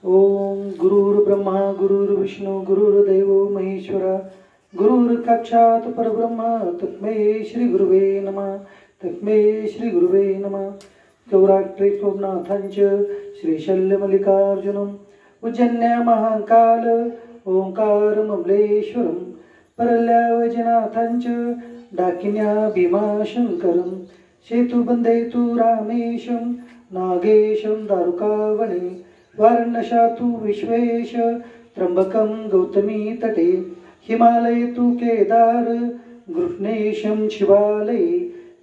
ओम गुरुर्ब्रह्मा गुरुर्विष्णू गुरुर्देव महेश्वरा गुरुर्साक्षात् परब्रह्म तस्मै श्री गुरुवे नमः तस्मै श्री गुरुवे नमः। सौराष्ट्रे सोमनाथांच श्रीशल्यमल्लिकार्जुनम् उज्जन्य महाकाल ओंकारममलेश्वरं परल्यावजनाथांच डाकिन्या भीमाशंकरं सेतुबन्धेतु रामेशं नागेशं दारुकावणे वारणशातु विश्वेश त्र्यंबकं गौतमी तटे हिमालये तु केदार गृह्णेशं शिवालये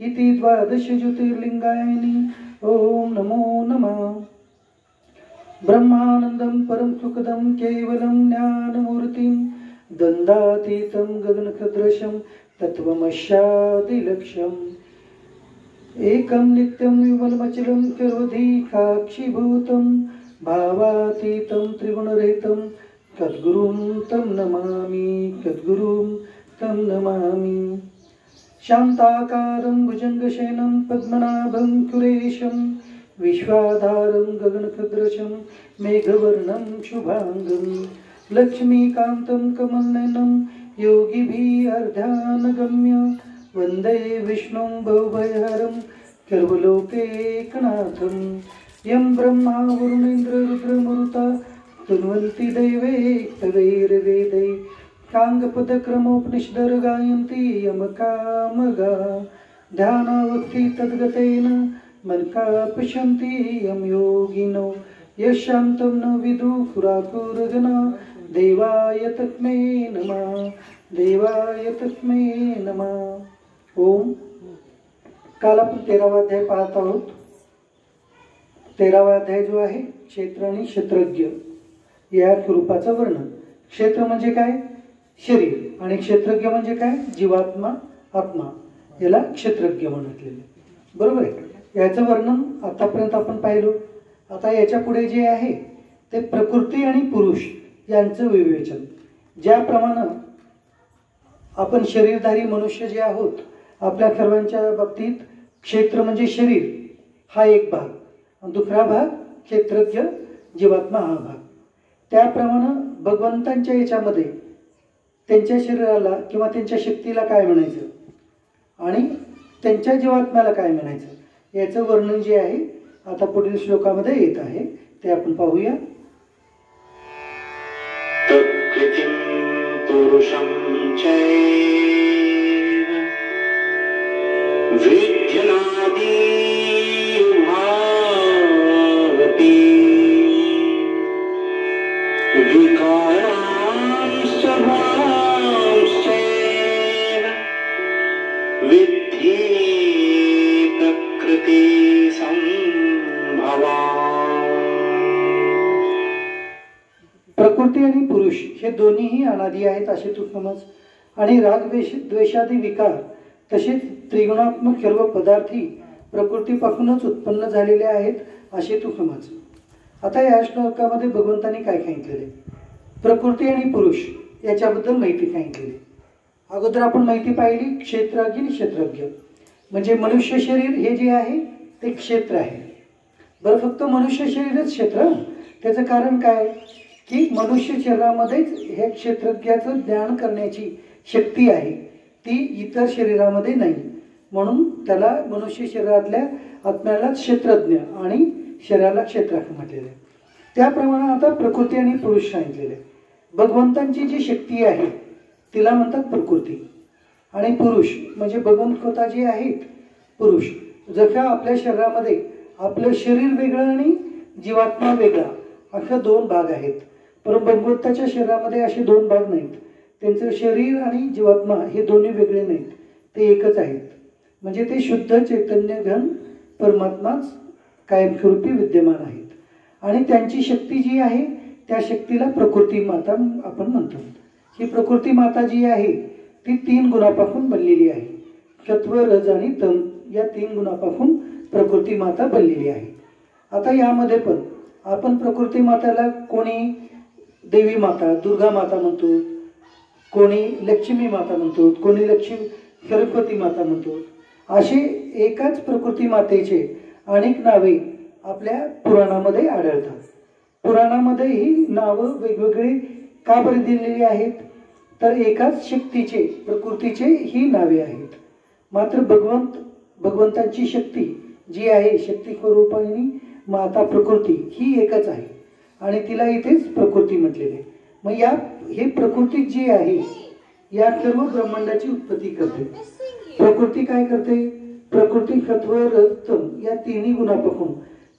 इति 12 ज्योतिर्लिंगानि ओम नमो नमः। ब्रह्मानंदं परम सुखदं केवलं ज्ञानमूर्तिं द्वन्द्वातीतं गगनसदृशं तत्त्वमस्यादिलक्ष्यम् एकं नित्यं विमलमचलं सर्वधी साक्षीभूतं भावातीतं त्रिगुणरहितं सद्गुरुं तं नमामि शान्ताकारं भुजङ्गशयनं पद्मनाभं सुरेशं विश्वाधारं गगनसदृशं मेघवर्णं शुभांगं लक्ष्मीकान्तं कमलनयनं योगिभिः अर्ध्यानगम्य वन्दे विष्णुं भवभयहरं सर्वलोकैकनाथं यं ब्रह्मा वरुणेन्द्र रुद्रमरुता स्तुवन्ति दैवैस्तवैर्वेदैः काङ्गपदक्रमोपनिषदर गायन्ति यमकामगा ध्यानावस्थि तद्गतेन मनसा पश्यन्ति यं योगिनो यशान्तं न विदुः सुरासुरगणा देवाय तस्मै नमः। ओम काल आपण 13वा अध्याय पाहत आहोत। 13वा अध्याय जो आहे क्षेत्र आणि क्षेत्रज्ञ या स्वरूपाचं वर्णन। क्षेत्र म्हणजे काय? शरीर। आणि क्षेत्रज्ञ म्हणजे काय? जीवात्मा आत्मा, याला क्षेत्रज्ञ म्हटलेले, बरोबर आहे। याचं वर्णन आतापर्यंत आपण पाहिलं। आता याच्या पुढे जे आहे ते प्रकृती आणि पुरुष यांचं विवेचन। ज्याप्रमाणे आपण शरीरधारी मनुष्य जे आहोत, आपल्या सर्वांच्या बाबतीत क्षेत्र म्हणजे शरीर हा एक भाग आणि दुसरा भाग क्षेत्रज्ञ जीवात्मा हा भाग। त्याप्रमाणे भगवंतांच्या याच्यामध्ये त्यांच्या शरीराला किंवा त्यांच्या शक्तीला काय म्हणायचं आणि त्यांच्या जीवात्म्याला काय म्हणायचं याचं वर्णन जे आहे आता पुढील श्लोकामध्ये येत आहे, ते आपण पाहूया। तत्कृतिं पुरुषं चैव विद्यनादि भावति विकारांश्च भावांश्चैव विद्धि प्रकृति संभवा। प्रकृती आणि पुरुष हे दोन्हीही अनादी आहेत असे तू समज, आणि राग द्वेषादी विकार तसेच त्रिगुणात्मक सर्व पदार्थी प्रकृतीपासूनच उत्पन्न झालेले आहेत असे तू समज। आता या श्लोकामध्ये भगवंतांनी काय सांगितलेले? प्रकृती आणि पुरुष याच्याबद्दल माहिती सांगितलेली। अगोदर आपण माहिती पाहिली क्षेत्रज्ञ आणि क्षेत्रज्ञ म्हणजे मनुष्य शरीर हे जे आहे ते क्षेत्र आहे। बरं, फक्त मनुष्य शरीरच क्षेत्र? त्याचं कारण काय की मनुष्य शरीरामध्येच हे क्षेत्रज्ञाचं ज्ञान करण्याची शक्ती आहे, ती इतर शरीरामध्ये नाही, म्हणून त्याला मनुष्य शरीरातल्या आत्म्याला क्षेत्रज्ञ आणि शरीराला क्षेत्र म्हटलेले। त्याप्रमाणे आता प्रकृती आणि पुरुष सांगितलेले। भगवंतांची जी शक्ती आहे तिला म्हणतात प्रकृती, आणि पुरुष म्हणजे भगवंत स्वतः जे आहेत पुरुष। जसं आपल्या शरीरामध्ये आपलं शरीर वेगळं आणि जीवात्मा वेगळा असे दोन भाग आहेत, पण भगवंताच्या शरीरामध्ये असे दोन भाग नाहीत। त्यांचं शरीर आणि जीवात्मा हे दोन्ही वेगळे नाहीत, ते एकच आहेत। म्हणजे ते शुद्ध चैतन्य घन परमात्माच कायमस्वरूपी विद्यमान आहेत, आणि त्यांची शक्ती जी आहे त्या शक्तीला प्रकृती माता आपण म्हणतो। ही प्रकृती माता जी आहे ती 3 गुणापासून बनलेली आहे। सत्व रज आणि तम या 3 गुणापासून प्रकृती माता बनलेली आहे। आता यामध्ये पण आपण प्रकृती माताला कोणी देवी माता दुर्गा माता म्हणतो, कोणी लक्ष्मी माता म्हणतो, कोणी लक्ष्मी सरस्वती माता म्हणतो। असे एकाच प्रकृती मातेचे अनेक नावे आपल्या पुराणामध्ये आढळतात। पुराणामध्ये ही नावं वेगवेगळी का बरं दिलेली आहेत, तर एकाच शक्तीचे प्रकृतीचे ही नावे आहेत. मात्र भगवंतांची शक्ती जी आहे, शक्ती स्वरूपिणी माता प्रकृती ही एकच आहे आणि तिला इथेच प्रकृती म्हटलेले. मग हे प्रकृती जी आहे या सर्व ब्रह्मांडाची उत्पत्ती करते. प्रकृती काय करते? प्रकृती सत्व रज तम या तिन्ही गुणापासून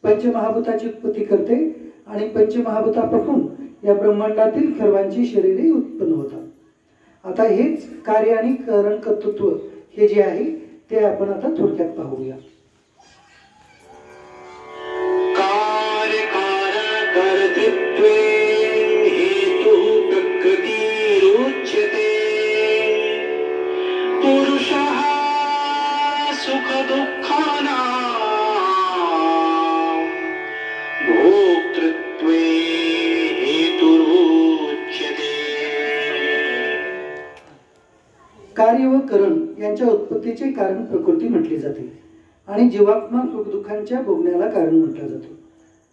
पंचमहाभूताची उत्पत्ती करते आणि पंचमहाभूतापासून या ब्रह्मांडातील सर्वांची शरीरे उत्पन्न होतात. आता हेच कार्य आणि कारण कर्तृत्व हे जे आहे ते आपण आता थोडक्यात पाहूया. कार्य कारण कर्तृत्वे हेतु प्रकृतिरुच्यते. पुरुषः सुख दुःखानां भोक्तृत्वे हेतुरुच्यते. कार्य व करण यांच्या उत्पत्तीचे कारण प्रकृती म्हटली जाते आणि जीवात्मा सुखदुःखांच्या भोगण्याला कारण म्हटला जातो.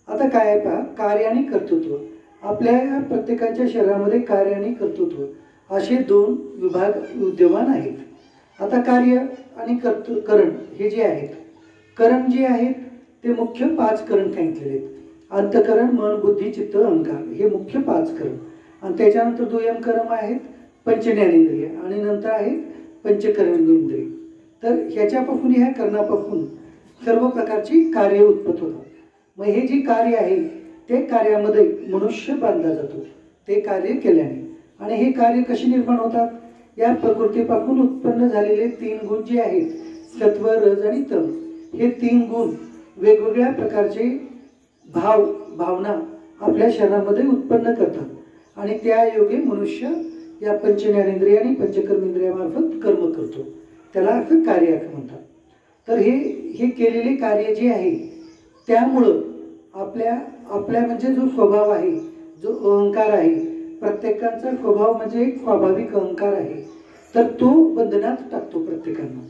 आता काय आहे पहा, कार्य आणि कर्तृत्व. आपल्या प्रत्येकाच्या शरीरामध्ये कार्य आणि कर्तृत्व असे दोन विभाग विद्यमान आहेत. आता कार्य आणि करण हे जे आहेत, करण जे आहेत ते मुख्य 5 करण सांगितलेले आहेत. अंतकरण, मन, बुद्धी, चित्त, अहंकार हे मुख्य 5 करण. आणि त्याच्यानंतर दुय्यम करण आहेत पंचज्ञानेंद्रिय आणि नंतर आहेत पंचकर्मेंद्रिय. तर ह्याच्यापासून ह्या करणापासून सर्व प्रकारची कार्य उत्पन्न होतात. मग हे जे कार्य आहे ते कार्यामध्ये मनुष्य बांधला जातो ते कार्य केल्याने. आणि हे कार्य कसे निर्माण होतात? या प्रकृतीपासून उत्पन्न झालेले 3 गुण जे आहेत सत्व रज आणि तम, हे 3 गुण वेगवेगळ्या प्रकारचे भावना आपल्या शरीरामध्ये उत्पन्न करतात आणि त्या योगे मनुष्य या पंचज्ञानेंद्रिय आणि पंचकर्मेंद्रियामार्फत कर्म करतो. त्याला असं कार्य म्हणतात. तर हे केलेले कार्य जे आहे त्यामुळं आपल्या म्हणजे जो स्वभाव आहे, जो अहंकार आहे, प्रत्येकाचा स्वभाव म्हणजे एक स्वाभाविक अहंकार आहे, तर तो बंधनात टाकतो प्रत्येकांना.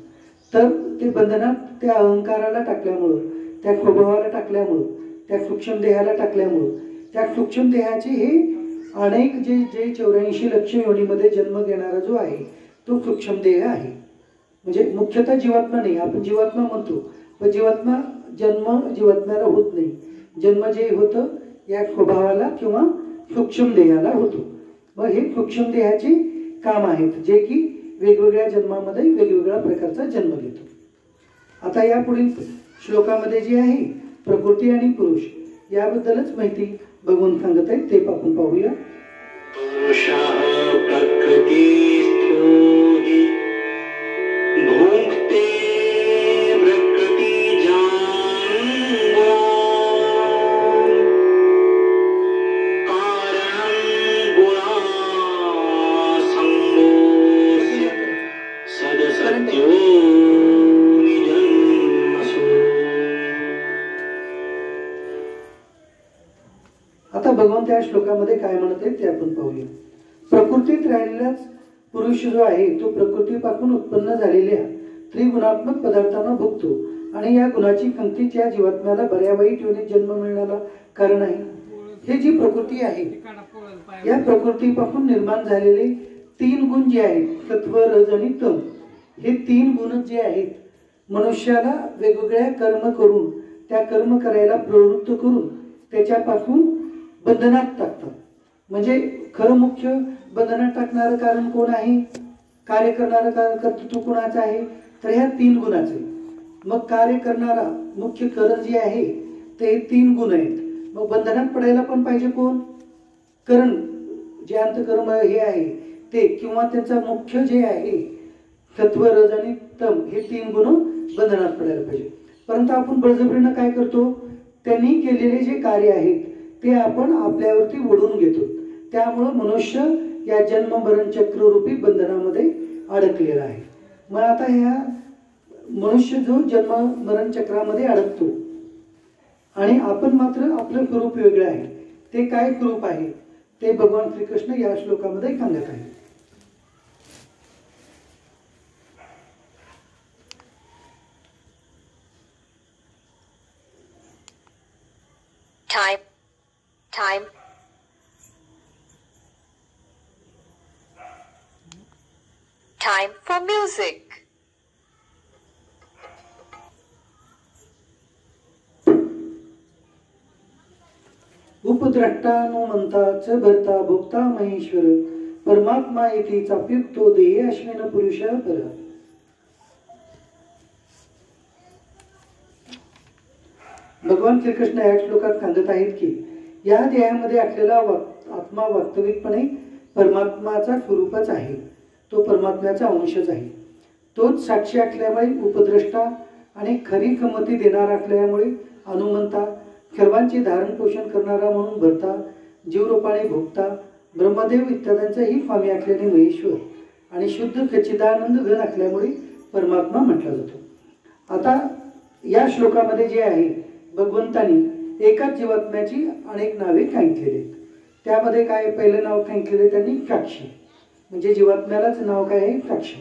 तर ते बंधनात त्या अहंकाराला टाकल्यामुळं, त्या स्वभावाला टाकल्यामुळं, त्या सूक्ष्म देहाला टाकल्यामुळं, त्या सूक्ष्म देहाचे हे अनेक जे 84 लक्ष योनीमध्ये जन्म घेणारा जो आहे तो सूक्ष्म देह आहे. म्हणजे मुख्यतः जीवात्मा नाही, आपण जीवात्मा म्हणतो, पण जीवात्म्याला होत नाही. जन्म जे होतं या स्वभावाला किंवा सूक्ष्म देहाला होतो. मग हे सूक्ष्म देहाचे काम आहेत जे की वेगवेगळ्या जन्मामध्ये वेगवेगळ्या प्रकारचा जन्म घेतो. आता या पुढील श्लोकामध्ये जे आहे प्रकृती आणि पुरुष याबद्दलच माहिती भगवान सांगत आहेत, ते आपण पाहूया. पुरुषः प्रकृतिस्थो हि भुङ्क्ते प्रकृतिजान् कारणं गुणासङ्गोऽस्य सदसत्यो निजन्मसु. आता भगवान त्या श्लोकामध्ये काय म्हणत आहेत ते आपण पाहूया. प्रकृतीत राहिलेलाच पुरुष जो आहे तो प्रकृतीपासून उत्पन्न झालेल्या त्रिगुणात्मक पदार्थांना भोगतो आणि या गुणाची पंक्तीच या जीवात्म्याला बऱ्या वाईट योनीत जन्म मिळण्याला कारण आहे. हे जी प्रकृती आहे या प्रकृतीपासून निर्माण झालेले 3 गुण जे आहेत सत्व रज आणि तम, हे 3 गुण जे आहेत मनुष्याला वेगवेगळ्या कर्म करून त्या कर्म करायला प्रवृत्त करून त्याच्यापासून बंधनात टाकतात. म्हणजे खरं मुख्य बंधनात टाकणारं कारण कोण आहे? कार्य करणारं कर्तृत्व कोणाचं आहे? तर ह्या 3 गुणाचे. मग कार्य करणारा मुख्य करण जे आहे ते 3 गुण आहेत. मग बंधनात पडायला पण पाहिजे कोण? करण जे अंतकर्म हे आहे ते, किंवा त्यांचा मुख्य जे आहे सत्व रज आणि तम, हे 3 गुण बंधनात पडायला पाहिजे. परंतु आपण बळजबरीनं काय करतो? त्यांनी केलेले जे कार्य आहेत ते आपण आपल्यावरती ओढून घेतो. त्यामुळं मनुष्य या जन्म मरण चक्ररूपी बंधनामध्ये अडकलेला आहे. मग आता ह्या मनुष्य जो जन्म मरण चक्रामध्ये अडकतो आणि आपण मात्र आपलं स्वरूप वेगळं आहे. ते काय स्वरूप आहे ते भगवान श्रीकृष्ण या श्लोकामध्ये सांगत आहे. Time. Time. Time for music. उपद्रष्टानुमंताच भरता भोक्ता महेश्वर परमात्मा येथे चाप्युक्तो देहे अश्विन पुरुष पर. भगवान श्रीकृष्ण या श्लोकात सांगत आहेत की या देहामध्ये असलेला आत्मा वास्तविकपणे परमात्माचा स्वरूपच आहे. तो परमात्म्याचा अंशच आहे. तोच साक्षी असल्यामुळे उपद्रष्टा आणि खरी संमती देणारा असल्यामुळे हनुमंता, सर्वांचे धारण पोषण करणारा म्हणून भरता, जीवरूपाने भोगता, ब्रह्मदेव इत्यादींचाही स्वामी असल्याने महेश्वर आणि शुद्ध सच्चिदानंद घन असल्यामुळे परमात्मा म्हटला जातो. आता या श्लोकामध्ये जे आहे भगवंतांनी एकाच जीवात्म्याची अनेक नावे सांगितलेली आहेत. त्यामध्ये काय पहिलं नाव सांगितलेलं त्यांनी साक्षी, म्हणजे जीवात्म्यालाच नाव काय आहे साक्षी.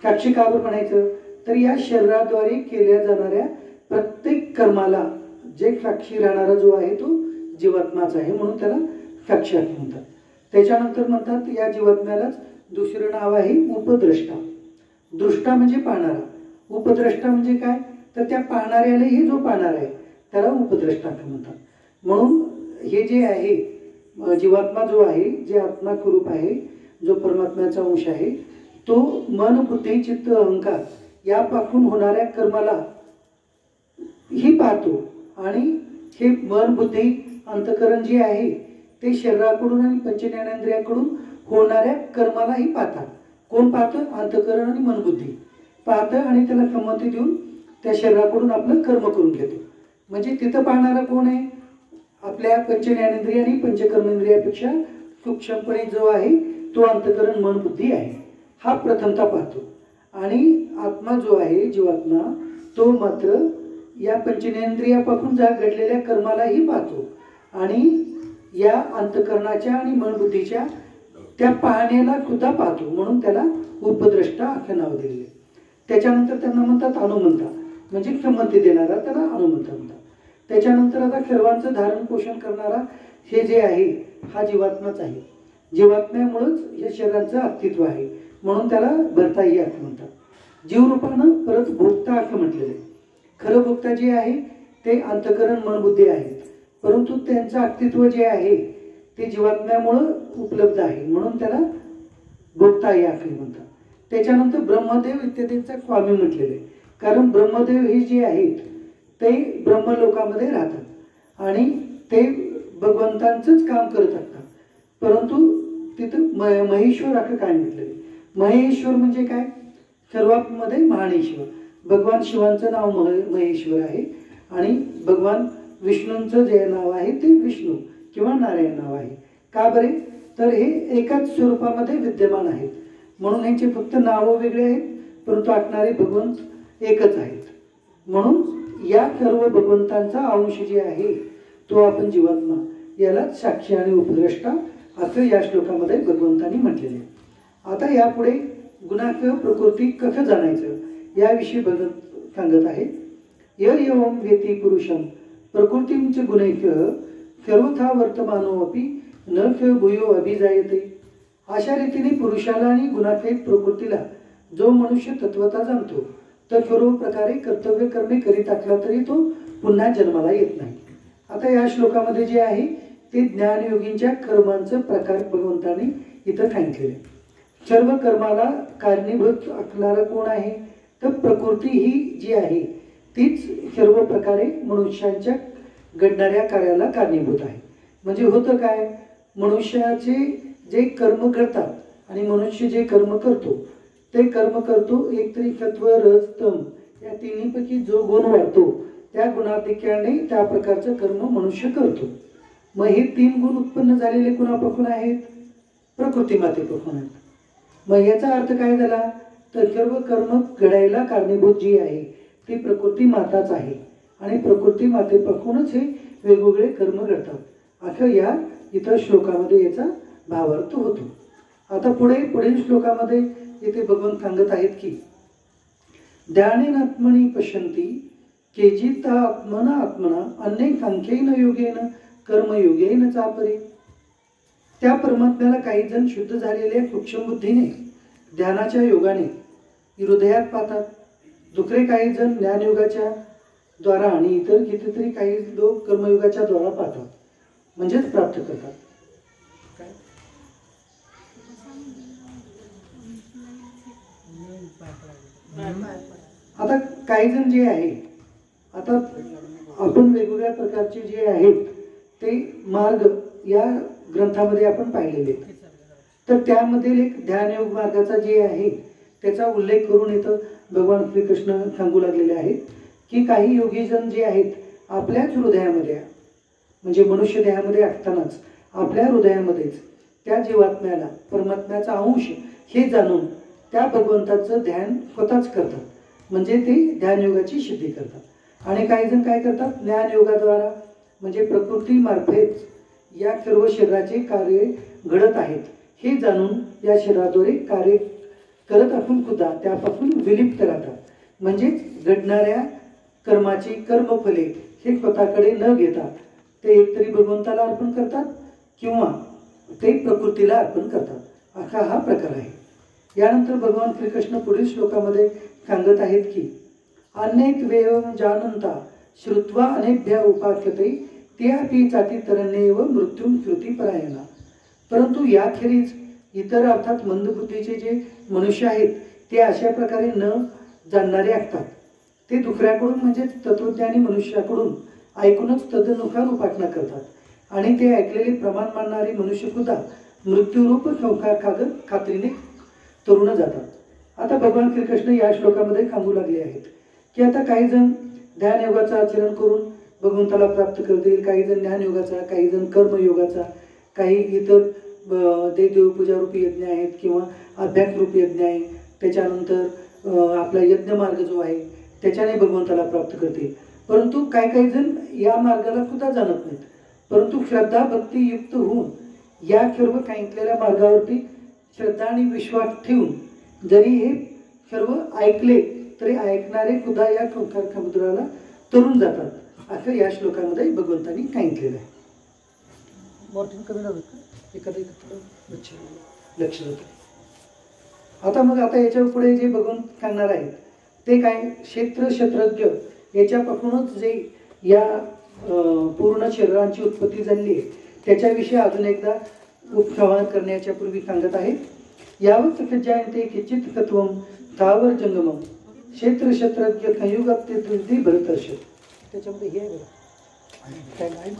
साक्षी का बरं म्हणायचं तर या शरीराद्वारे केल्या जाणाऱ्या प्रत्येक कर्माला जे साक्षी राहणारा जो आहे तो जीवात्माच आहे, म्हणून त्याला साक्षी असं म्हणतात. त्याच्यानंतर म्हणतात या जीवात्म्यालाच दुसरं नाव आहे उपद्रष्टा. दृष्टा म्हणजे पाहणारा, उपद्रष्टा म्हणजे काय तर त्या पाहणाऱ्यालाही जो पाहणार आहे त्याला उपद्रष्टा असं म्हणतात. म्हणून हे जे आहे जीवात्मा जो आहे, जे आत्मा स्वरूप आहे, जो परमात्म्याचा अंश आहे, तो मन बुद्धी चित्त अहंकार यापासून होणाऱ्या कर्माला ही पाहतो आणि हे मन बुद्धी अंतकरण जे आहे ते शरीराकडून आणि पंचज्ञानेंद्रियाकडून होणाऱ्या कर्मालाही पाहतात. कोण पाहतं? अंतकरण आणि मनबुद्धी पाहतं आणि त्याला संमती देऊन त्या शरीराकडून आपलं कर्म करून घेतो. म्हणजे तिथं पाहणारा कोण आहे? आपल्या पंचज्ञानेंद्रिय आणि पंचकर्मेंद्रियापेक्षा सूक्ष्मपणे जो आहे तो अंतकरण मनबुद्धी आहे, हा प्रथमता पाहतो. आणि आत्मा जो आहे जीवात्मा तो मात्र या पंचेंद्रियापासून ज्या घडलेल्या कर्मालाही पाहतो आणि या अंतकरणाच्या आणि मनबुद्धीच्या त्या पाहण्याला सुद्धा पाहतो, म्हणून त्याला उपद्रष्टा असं नाव दिलेले. त्याच्यानंतर त्यांना म्हणतात हनुमंता, म्हणजे संमती देणारा त्याला हनुमंता म्हणतात. त्याच्यानंतर आता सर्वांचं धारण पोषण करणारा हे जे आहे हा जीवात्माच आहे. जीवात्म्यामुळेच या शरीराचं अस्तित्व आहे, म्हणून त्याला भरताही असं म्हणतात. जीवरूपानं परत भोगता असं म्हटलेलं आहे. खरं भोगता जे आहे ते अंतकरण मनबुद्धी आहेत, परंतु त्यांचं अस्तित्व जे आहे ते जीवात्म्यामुळं उपलब्ध आहे, म्हणून त्याला भोगताही असं म्हणतात. त्याच्यानंतर ब्रह्मदेव इत्यादींचा स्वामी म्हटलेलं आहे. कारण ब्रह्मदेव हे जे आहेत ते ब्रह्मलोकामध्ये राहतात आणि ते भगवंतांचंच काम करत असतात, परंतु तिथं महेश्वर असं काय म्हटलेलं आहे. महेश्वर म्हणजे काय? सर्वात मध्ये महानेश्वर. भगवान शिवांचं नाव महेश्वर आहे आणि भगवान विष्णूंचं जे नाव आहे ते विष्णू किंवा नारायण नाव आहे. का बरे? तर हे एकाच स्वरूपामध्ये विद्यमान आहेत, म्हणून यांचे फक्त नावं वेगळे आहेत, परंतु असणारे भगवंत एकच आहेत. म्हणून या सर्व भगवंतांचा अंश जे आहे तो आपण जीवात्मा याला साक्षी आणि उपद्रष्टा असं या श्लोकामध्ये भगवंतांनी म्हटलेले आहे. आता यापुढे गुणाचं प्रकृती कसं जाणायचं याविषयी भगवंत सांगत आहे. यम वेती पुरुषम प्रकृतींचे गुणैक सर्वथा वर्तमानो अपि न ख भूयो अभिजायते. अशा रीतीने पुरुषाला आणि गुणाखेत प्रकृतीला जो मनुष्य तत्वता जाणतो तर सर्व प्रकारे कर्तव्य करणे करीत असला तरी तो पुन्हा जन्माला येत नाही. आता या श्लोकामध्ये जे आहे ते ज्ञानयोगींच्या कर्मांचं प्रकार भगवंतांनी इथं सांगितलेले. सर्व कर्माला कारणीभूत असणारं कोण आहे तर प्रकृती ही जी आहे तीच सर्व प्रकारे मनुष्यांच्या घडणाऱ्या कार्याला कारणीभूत आहे. म्हणजे होतं काय, मनुष्याचे जे कर्म घडतात आणि मनुष्य जे कर्म करतो ते कर्म करतो एकतरी सत्व रज तम या तिन्हीपैकी जो गुण वाढतो त्या गुणाधिक्याने त्या प्रकारचं कर्म मनुष्य करतो. मग हे तीन गुण उत्पन्न झालेले कुणापासून आहेत? प्रकृती मातेपासून आहेत. मग याचा अर्थ काय झाला तर सर्व कर्म घडायला कारणीभूत जी आहे ती प्रकृती माताच आहे आणि प्रकृती मातेपासूनच हे वेगवेगळे कर्म घडतात, असं या इतर श्लोकामध्ये याचा भावार्थ होतो. आता पुढील श्लोकामध्ये इथे भगवंत सांगत आहेत की ध्यानेन आत्मनि पश्यन्ति केचित् आत्मना आत्मना अन्ये सांख्येन योगेन कर्मयोगे न चापरे. त्या परमात्म्याला काही जण शुद्ध झालेल्या सूक्ष्म बुद्धीने ध्यानाच्या योगाने हृदयात पाहतात, दुसरे काही जण ज्ञानयोगाच्या द्वारा आणि इतर कितीतरी काही लोक कर्मयोगाच्या द्वारा पाहतात, म्हणजेच प्राप्त करतात. आता काही जण जे आहे, आता आपण वेगवेगळ्या प्रकारचे जे आहेत ते मार्ग या ग्रंथामध्ये आपण पाहिलेले, तर त्यामधील एक ध्यानयोग मार्गाचा जे आहे त्याचा उल्लेख करून इथं भगवान श्रीकृष्ण सांगू लागलेले आहेत की काही योगीजन जे आहेत आपल्याच हृदयामध्ये, म्हणजे मनुष्य देहामध्ये असतानाच आपल्या हृदयामध्येच त्या जीवात्म्याला परमात्म्याचा अंश हे जाणून त्या भगवंताचं ध्यान स्वतःच करतात, म्हणजे ते ध्यानयोगाची सिद्धी करतात. आणि काही जण काय करतात, ज्ञानयोगाद्वारा म्हणजे प्रकृतीमार्फत या सर्व शरीराचे कार्य घडत आहेत हे जाणून या शरीराद्वारे कार्य करत असून सुद्धा त्यापासून विलिप्त राहतात, म्हणजेच घडणाऱ्या कर्माची कर्मफले हे स्वतःकडे न घेता ते एकतरी भगवंताला अर्पण करतात किंवा ते प्रकृतीला अर्पण करतात, असा हा प्रकार आहे. यानंतर भगवान श्रीकृष्ण पुढील श्लोकामध्ये सांगत आहेत की अनेक वेव जानंता श्रुत्वा अनेभ्य उपाख्यते ते अपि चाती तरण्येव मृत्यूम श्रुती परायणा. परंतु याखेरीज इतर अर्थात मंदबुद्धीचे जे मनुष्य आहेत ते अशा प्रकारे न जाणणारे असतात, ते दुसऱ्याकडून म्हणजे तत्वज्ञानी मनुष्याकडून ऐकूनच तदनुसार उपासना करतात आणि ते ऐकलेले प्रमाण मानणारे मनुष्य सुद्धा मृत्यूरूप संसार खात्रीने तरुण जातात. आता भगवान श्रीकृष्ण या श्लोकामध्ये सांगू लागले आहेत की आता काही जण ध्यानयोगाचं आचरण करून भगवंताला प्राप्त करतील, काही जण ज्ञानयोगाचा, काही जण कर्मयोगाचा, काही इतर देवपूजा रूपी यज्ञ आहेत किंवा अभ्यास रूपी यज्ञ आहे, त्याच्यानंतर आपला यज्ञ मार्ग जो आहे त्याच्याने भगवंताला प्राप्त करतील. परंतु काही जण या मार्गाला सुद्धा जाणत नाहीत, परंतु श्रद्धा भक्ती युक्त होऊन या सर्व सांगितलेल्या मार्गावरती श्रद्धा आणि विश्वास ठेवून जरी हे सर्व ऐकले तरी ऐकणारे सुद्धा या संसार समुद्राला तरुण जातात, असं या श्लोकामध्ये भगवंतांनी सांगितलेलं आहे. मॉर्टिन कमी लावत एखादं लक्ष जातं. आता याच्या पुढे जे भगवंत सांगणार आहेत ते काय, क्षेत्र क्षेत्रज्ञ याच्यापासूनच जे या पूर्ण शरीरांची उत्पत्ती झाली आहे त्याच्याविषयी अजून एकदा उपसंहार करण्याच्या पूर्वी सांगत आहेत. यावत सज्जायन्ते किंचित तत्वम स्थावर जंगमम क्षेत्र क्षेत्रज्ञ संयुगाप्ते दुर्धी भरतर्ष. त्याच्यामध्ये हे आहे,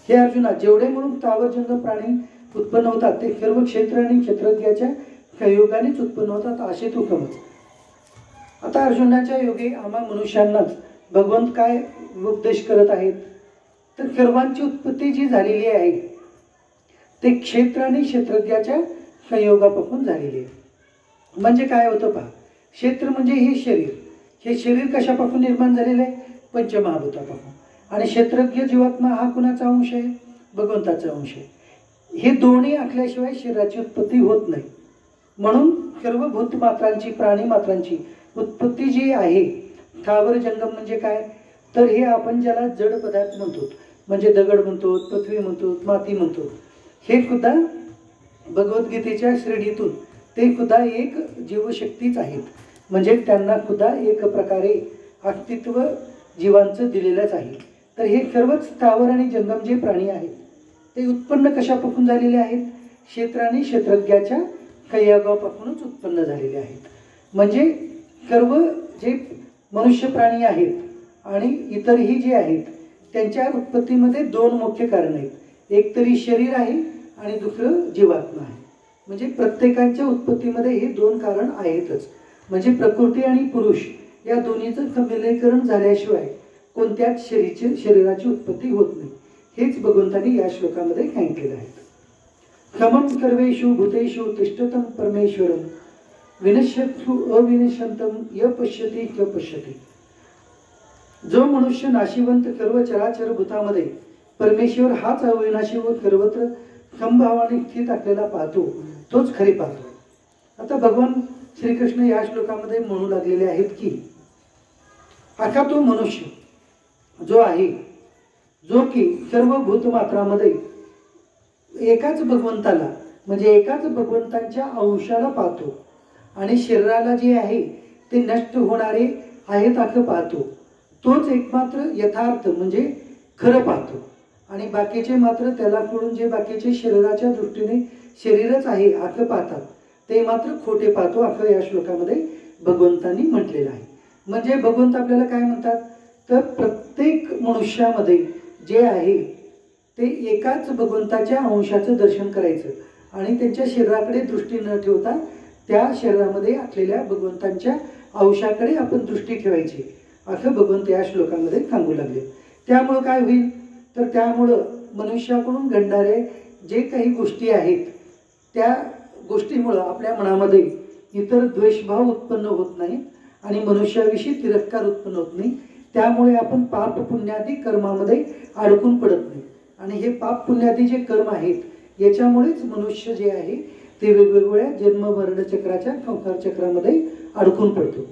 हे अर्जुना, जेवढे म्हणून स्थावर जंगम प्राणी उत्पन्न होतात ते सर्व क्षेत्र आणि क्षेत्रज्ञाच्या संयोगानेच उत्पन्न होतात असे तू समज. आता अर्जुनाच्या योगे आम्हा मनुष्यांनाच भगवंत काय उपदेश करत आहेत, तर सर्वांची उत्पत्ती जी झालेली आहे ते क्षेत्र आणि क्षेत्रज्ञाच्या संयोगापासून झालेली आहे. म्हणजे काय होतं पहा, क्षेत्र म्हणजे हे शरीर, हे शरीर कशापासून निर्माण झालेलं आहे, पंचमहाभूतापासून. आणि क्षेत्रज्ञ जीवात्मा हा कुणाचा अंश आहे, भगवंताचा अंश आहे. हे दोन्ही असल्याशिवाय शरीराची उत्पत्ती होत नाही. म्हणून सर्व भूतमात्रांची प्राणीमात्रांची उत्पत्ती जी आहे, स्थावर जंगम म्हणजे काय, तर हे आपण ज्याला जड पदार्थ म्हणतो, म्हणजे दगड म्हणतो, पृथ्वी म्हणतो, माती म्हणतो, हे सुद्धा भगवद्गीतेच्या श्रेणीतून ते सुद्धा एक जीवशक्तीच आहेत, म्हणजे त्यांना सुद्धा एक प्रकारे अस्तित्व जीवांचं दिलेलंच आहे. तर हे सर्वच स्थावर आणि जंगम जे प्राणी आहेत ते उत्पन्न कशापासून झालेले आहेत, क्षेत्र आणि क्षेत्रज्ञाच्या संयोगापासूनच उत्पन्न झालेले आहेत. म्हणजे सर्व जे मनुष्य प्राणी आहेत आणि इतरही जे आहेत त्यांच्या उत्पत्तीमध्ये दोन मुख्य कारण आहेत, एक तरी शरीर आहे आणि दुसरं जीवात्मा आहे. म्हणजे प्रत्येकाच्या उत्पत्तीमध्ये हे दोन कारण आहेतच. म्हणजे प्रकृती आणि पुरुष या दोन्हीचं संमिलीकरण झाल्याशिवाय कोणत्याच शरीराची उत्पत्ती होत नाही, हेच भगवंतांनी या श्लोकामध्ये सांगितलेलं आहे. समम सर्वेषु भूतेषु तिष्ठतं परमेश्वरम विनश्यत्सु अविनश्यंतम य पश्यति च पश्यति. जो मनुष्य नाशिवंत सर्व चराचर भूतामध्ये परमेश्वर हाच अविनाशी व सर्वत्र समभावाने स्थित असलेला पाहतो, तोच खरे पाहतो. आता भगवान श्रीकृष्ण या श्लोकामध्ये म्हणू लागलेले आहेत की आता तो मनुष्य जो आहे जो की सर्व भूतमात्रामध्ये एकाच भगवंताला म्हणजे एकाच भगवंतांच्या अंशाला पाहतो आणि शरीराला जे आहे ते नष्ट होणारे आहेत असं पाहतो. तोच एकमात्र यथार्थ म्हणजे खरं पाहतो आणि बाकीचे मात्र त्याला कळून जे बाकीचे शरीराच्या दृष्टीने शरीरच आहे असं पाहतात ते मात्र खोटे पाहतो असं या श्लोकामध्ये भगवंतांनी म्हटलेलं आहे. म्हणजे भगवंत आपल्याला काय म्हणतात तर प्रत्येक मनुष्यामध्ये जे आहे ते एकाच भगवंताच्या अंशाचं दर्शन करायचं आणि त्यांच्या शरीराकडे दृष्टी न ठेवता त्या शरीरामध्ये असलेल्या भगवंतांच्या अंशाकडे आपण दृष्टी ठेवायची असं भगवंत या श्लोकामध्ये सांगू लागले. त्यामुळं काय होईल तर त्यामुळं मनुष्याकडून घडणारे जे काही गोष्टी आहेत त्या गोष्टीमुळं आपल्या मनामध्ये इतर द्वेषभाव उत्पन्न होत नाही आणि मनुष्याविषयी तिरस्कार उत्पन्न होत नाही. त्यामुळे आपण पाप पुण्यादी कर्मामध्ये अडकून पडत नाही आणि हे पाप पुण्यादी जे कर्म आहेत याच्यामुळेच मनुष्य जे आहे ते वेगवेगळ्या जन्म मरण चक्राच्या संसार चक्रामध्ये अडकून पडतो.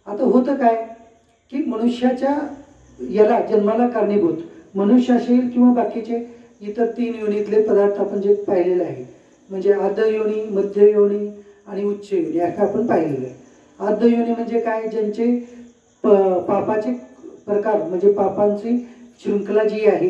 आता होतं काय की मनुष्याच्या याला जन्माला कारणीभूत मनुष्य असेल किंवा बाकीचे इतर 3 योनीतले पदार्थ आपण जे पाहिलेले आहे म्हणजे आद्य योनी, मध्य योनी आणि उच्च योनी असं आपण पाहिलेलं आहे. आद्य योनी म्हणजे काय ज्यांचे पापाचे प्रकार म्हणजे पापांची शृंखला जी आहे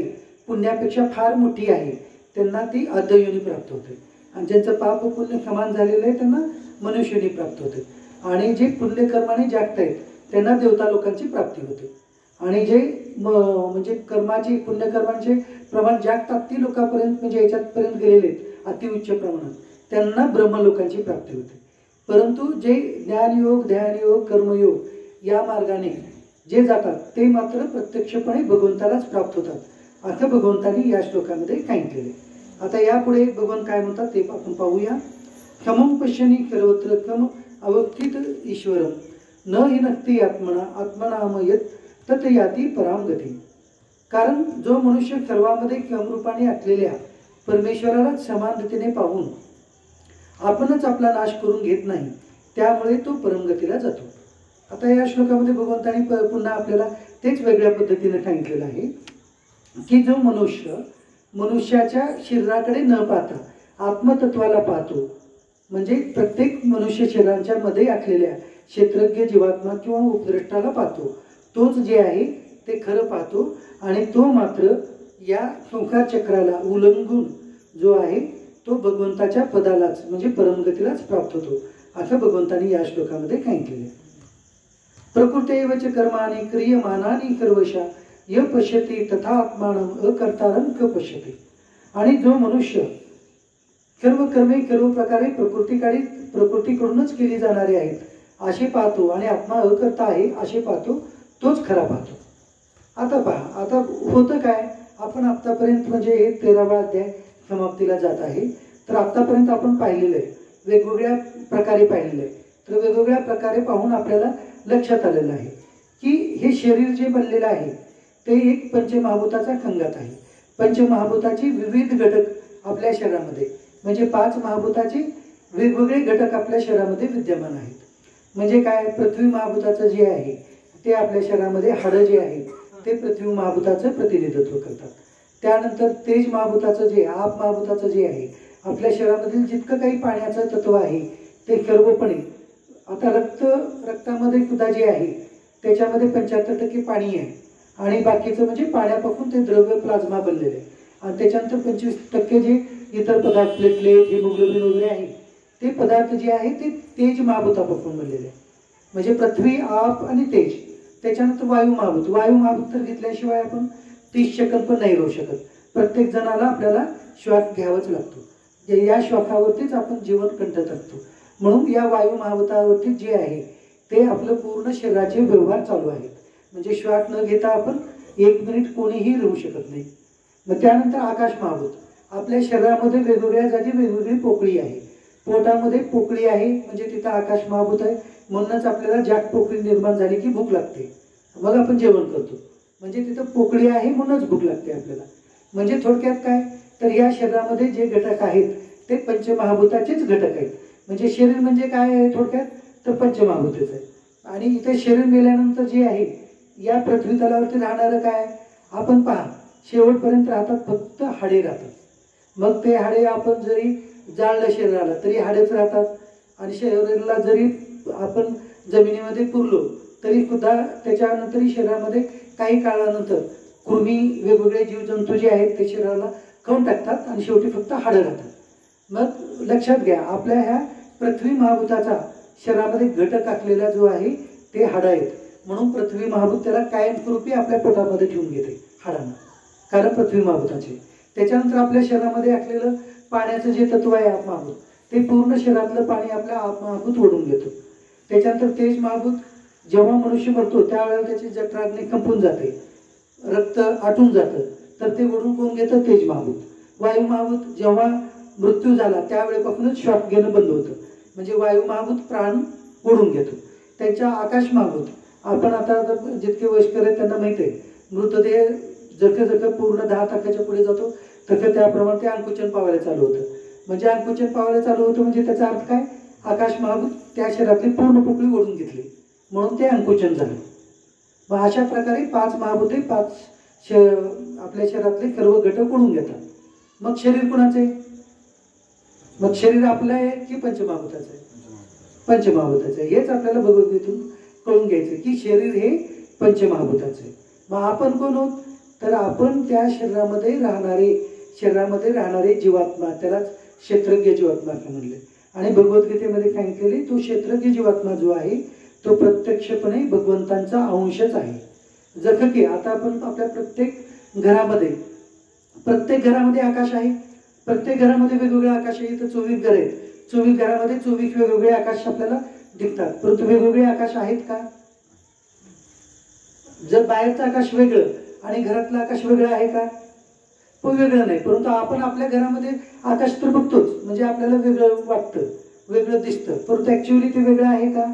पुण्यापेक्षा फार मोठी आहे त्यांना ती आद्य योनी प्राप्त होते आणि ज्यांचं पाप पुण्य समान झालेलं आहे त्यांना मनुष्य योनी प्राप्त होते आणि जे पुण्यकर्माने जागत आहेत त्यांना देवता लोकांची प्राप्ती होते आणि जे म्हणजे कर्माची पुण्यकर्मांचे प्रमाण जागतात ती लोकांपर्यंत म्हणजे याच्यातपर्यंत गेलेले आहेत अतिउच्च प्रमाणात त्यांना ब्रह्मलोकांची प्राप्ती होते. परंतु जे ज्ञानयोग ध्यानयोग कर्मयोग या मार्गाने जे जातात ते मात्र प्रत्यक्षपणे भगवंतालाच प्राप्त होतात असं भगवंतांनी या श्लोकामध्ये सांगितलेले. आता यापुढे भगवान काय म्हणतात ते आपण पाहूया. समम पश्यनी सर्वत्र कम अवस्थित ईश्वरम न हि नक्ती आत्मनामयत तत याती परामगती. कारण जो मनुष्य सर्वामध्ये क्रमरूपाने असलेल्या परमेश्वरालाच समान रीतीने पाहून आपणच आपला नाश करून घेत नाही त्यामुळे तो परमगतीला जातो. आता या श्लोकामध्ये भगवंतांनी पुन्हा आपल्याला तेच वेगळ्या पद्धतीने सांगितलेलं आहे की जो मनुष्याच्या शरीराकडे न पाहता आत्मतत्वाला पाहतो म्हणजे प्रत्येक मनुष्य शरीरांच्या मध्ये असलेल्या क्षेत्रज्ञ जीवात्मा किंवा उपद्रष्टाला पाहतो तोच जे आहे ते खरं पाहतो आणि तो मात्र या संसार चक्राला उल्लंघून जो आहे तो भगवंताच्या पदालाच म्हणजे परमगतीलाच प्राप्त होतो असं भगवंतांनी या श्लोकामध्ये सांगितलेले. प्रकृतेवच कर्माणि क्रियमानानि सर्वशा य पश्यति तथा आत्मानं अकर्तारं क पश्यति. आणि जो मनुष्य सर्व कर्मे सर्व प्रकारे प्रकृतीकडूनच केली जाणारी आहेत असे पाहतो आणि आत्मा अकर्ता आहे असे पाहतो तोच खरा पाहतो. आता पहा आता होतं काय आपण आत्तापर्यंत म्हणजे 13वा अध्याय समाप्तीला जात आहे तर आत्तापर्यंत आपण पाहिलेलं आहे वेगवेगळ्या प्रकारे पाहिलेलं आहे. तर वेगवेगळ्या प्रकारे पाहून आपल्याला लक्षात आलेलं आहे की हे शरीर जे बनलेलं आहे ते एक पंचमहाभूताचा संघात आहे. पंचमहाभूताची विविध घटक आपल्या शरीरामध्ये म्हणजे 5 महाभूताचे वेगवेगळे घटक आपल्या शरीरामध्ये विद्यमान आहेत. म्हणजे काय पृथ्वी महाभूताचं जे आहे ते आपल्या शरीरामध्ये हाडं जे आहे ते पृथ्वी महाभूताचं प्रतिनिधित्व करतात. त्यानंतर तेज महाभूताचं जे आप महाभूताचं जे आहे आपल्या शरीरामधील जितकं काही पाण्याचं तत्व आहे ते सर्वपणे आता रक्तामध्ये सुद्धा जे आहे त्याच्यामध्ये 75% पाणी आहे आणि बाकीचं म्हणजे पाण्यापासून ते द्रव्य प्लाझ्मा बनलेलं आहे आणि त्याच्यानंतर 25% जे इतर पदार्थ प्लेटलेट हिमोग्लोबिन वगैरे आहे ते पदार्थ जे आहे ते तेज महाभूतापासून बनलेले आहे. म्हणजे पृथ्वी आप आणि तेज. त्याच्यानंतर वायू महाभूत तर घेतल्याशिवाय आपण 30 सेकंद पण नाही राहू शकत. प्रत्येक जणाला आपल्याला श्वास घ्यावाच लागतो. या श्वासावरतीच आपण जीवन कंठत असतो. म्हणून या वायू महाभूतावरती जे आहे ते आपलं पूर्ण शरीराचे व्यवहार चालू आहेत. म्हणजे श्वास न घेता आपण 1 मिनिट कोणीही राहू शकत नाही. मग त्यानंतर आकाश महाभूत. आपल्या शरीरामध्ये वेगवेगळ्या जागी वेगवेगळी पोकळी आहे. पोटामध्ये पोकळी आहे म्हणजे तिथं आकाश महाभूत आहे. म्हणूनच आपल्याला जास्त पोकळी निर्माण झाली की भूक लागते मग आपण जेवण करतो. म्हणजे तिथं पोकळी आहे म्हणूनच भूक लागते आपल्याला. म्हणजे थोडक्यात काय तर या शरीरामध्ये जे घटक आहेत ते पंचमहाभूताचेच घटक आहेत. म्हणजे शरीर म्हणजे काय आहे थोडक्यात तर पंचमहाभूतच आहे. आणि इथे शरीर मेल्यानंतर जे आहे या पृथ्वी तलावरती राहणारं काय आपण पहा शेवटपर्यंत राहतात, फक्त हाडे राहतात. मग ते हाडे आपण जरी जाळलं शरीराला तरी हाडेच राहतात, आणि शरीराला जरी आपण जमिनीमध्ये पुरलो तरी सुद्धा त्याच्यानंतरही शरीरामध्ये काही काळानंतर कृमी वेगवेगळे जीवजंतू जे आहेत ते शरीराला खाऊन टाकतात आणि शेवटी फक्त हाडं राहतात. मग लक्षात घ्या, आपल्या ह्या पृथ्वी महाभूताचा शरीरामध्ये घटक असलेला जो आहे ते हाडं आहेत. म्हणून पृथ्वी महाभूत त्याला कायमस्वरूपी आपल्या पोटामध्ये ठेवून घेते हाडांना, कारण पृथ्वी महाभूताचे. त्याच्यानंतर आपल्या शरीरामध्ये असलेलं पाण्याचं जे तत्व आहे महाभूत, ते पूर्ण शरीरातलं पाणी आपल्या महाभूत ओढून घेतो. त्याच्यानंतर तेज महाभूत, जेव्हा मनुष्य मरतो त्यावेळेला त्याची जठराग्नी कंपून जाते, रक्त आटून जातं, तर ते ओढून कोण घेतं? तेज महाभूत. वायू महाभूत, जेव्हा मृत्यू झाला त्यावेळेपासूनच श्वास घेणं बंद होतं, म्हणजे वायू महाभूत प्राण ओढून घेतो. त्यांच्या आकाश महाभूत, आपण आता जितके वयस्कर आहेत त्यांना माहिती आहे, मृतदेह जसं जसं पूर्ण 10 तारखेच्या पुढे जातो तसं त्याप्रमाणे ते अंकुचन पावायला चालू होतं. म्हणजे अंकुचन पावायला चालू होतं म्हणजे त्याचा अर्थ काय? आकाश महाभूत त्या शरीरातली पूर्ण पोकळी ओढून घेतली, म्हणून ते अंकुचन झालं. मग अशा प्रकारे 5 महाभूते 5 आपल्या शरीरातले सर्व घटक ओढून घेतात. मग शरीर कुणाचे? मग शरीर आपलं आहे की पंचमहाभूताचं आहे? पंचमहाभूताचं आहे. हेच आपल्याला भगवद्गीतेतून कळून घ्यायचं की शरीर हे पंचमहाभूताचं आहे. मग आपण कोण आहोत? तर आपण त्या शरीरामध्ये राहणारे जीवात्मा, त्यालाच क्षेत्रज्ञ जीवात्मा असं म्हणले. आणि भगवद्गीतेमध्ये सांगितलेले तो क्षेत्रज्ञ जीवात्मा जो आहे तो प्रत्यक्षपणे भगवंतांचा अंशच आहे. जसं की आता आपण आपल्या प्रत्येक घरामध्ये आकाश आहे, प्रत्येक घरामध्ये वेगवेगळे आकाश आहे. इथं 24 घर आहेत, 24 घरामध्ये 24 वेगवेगळे आकाश आपल्याला दिसतात, परंतु वेगवेगळे आकाश आहेत का? जर बाहेरचं आकाश वेगळं आणि घरातलं आकाश वेगळं आहे का? पण वेगळं नाही. परंतु आपण आपल्या घरामध्ये आकाश तर बघतोच, म्हणजे आपल्याला वेगळं वाटतं, वेगळं दिसतं, परंतु ऍक्च्युअली ते वेगळं आहे का?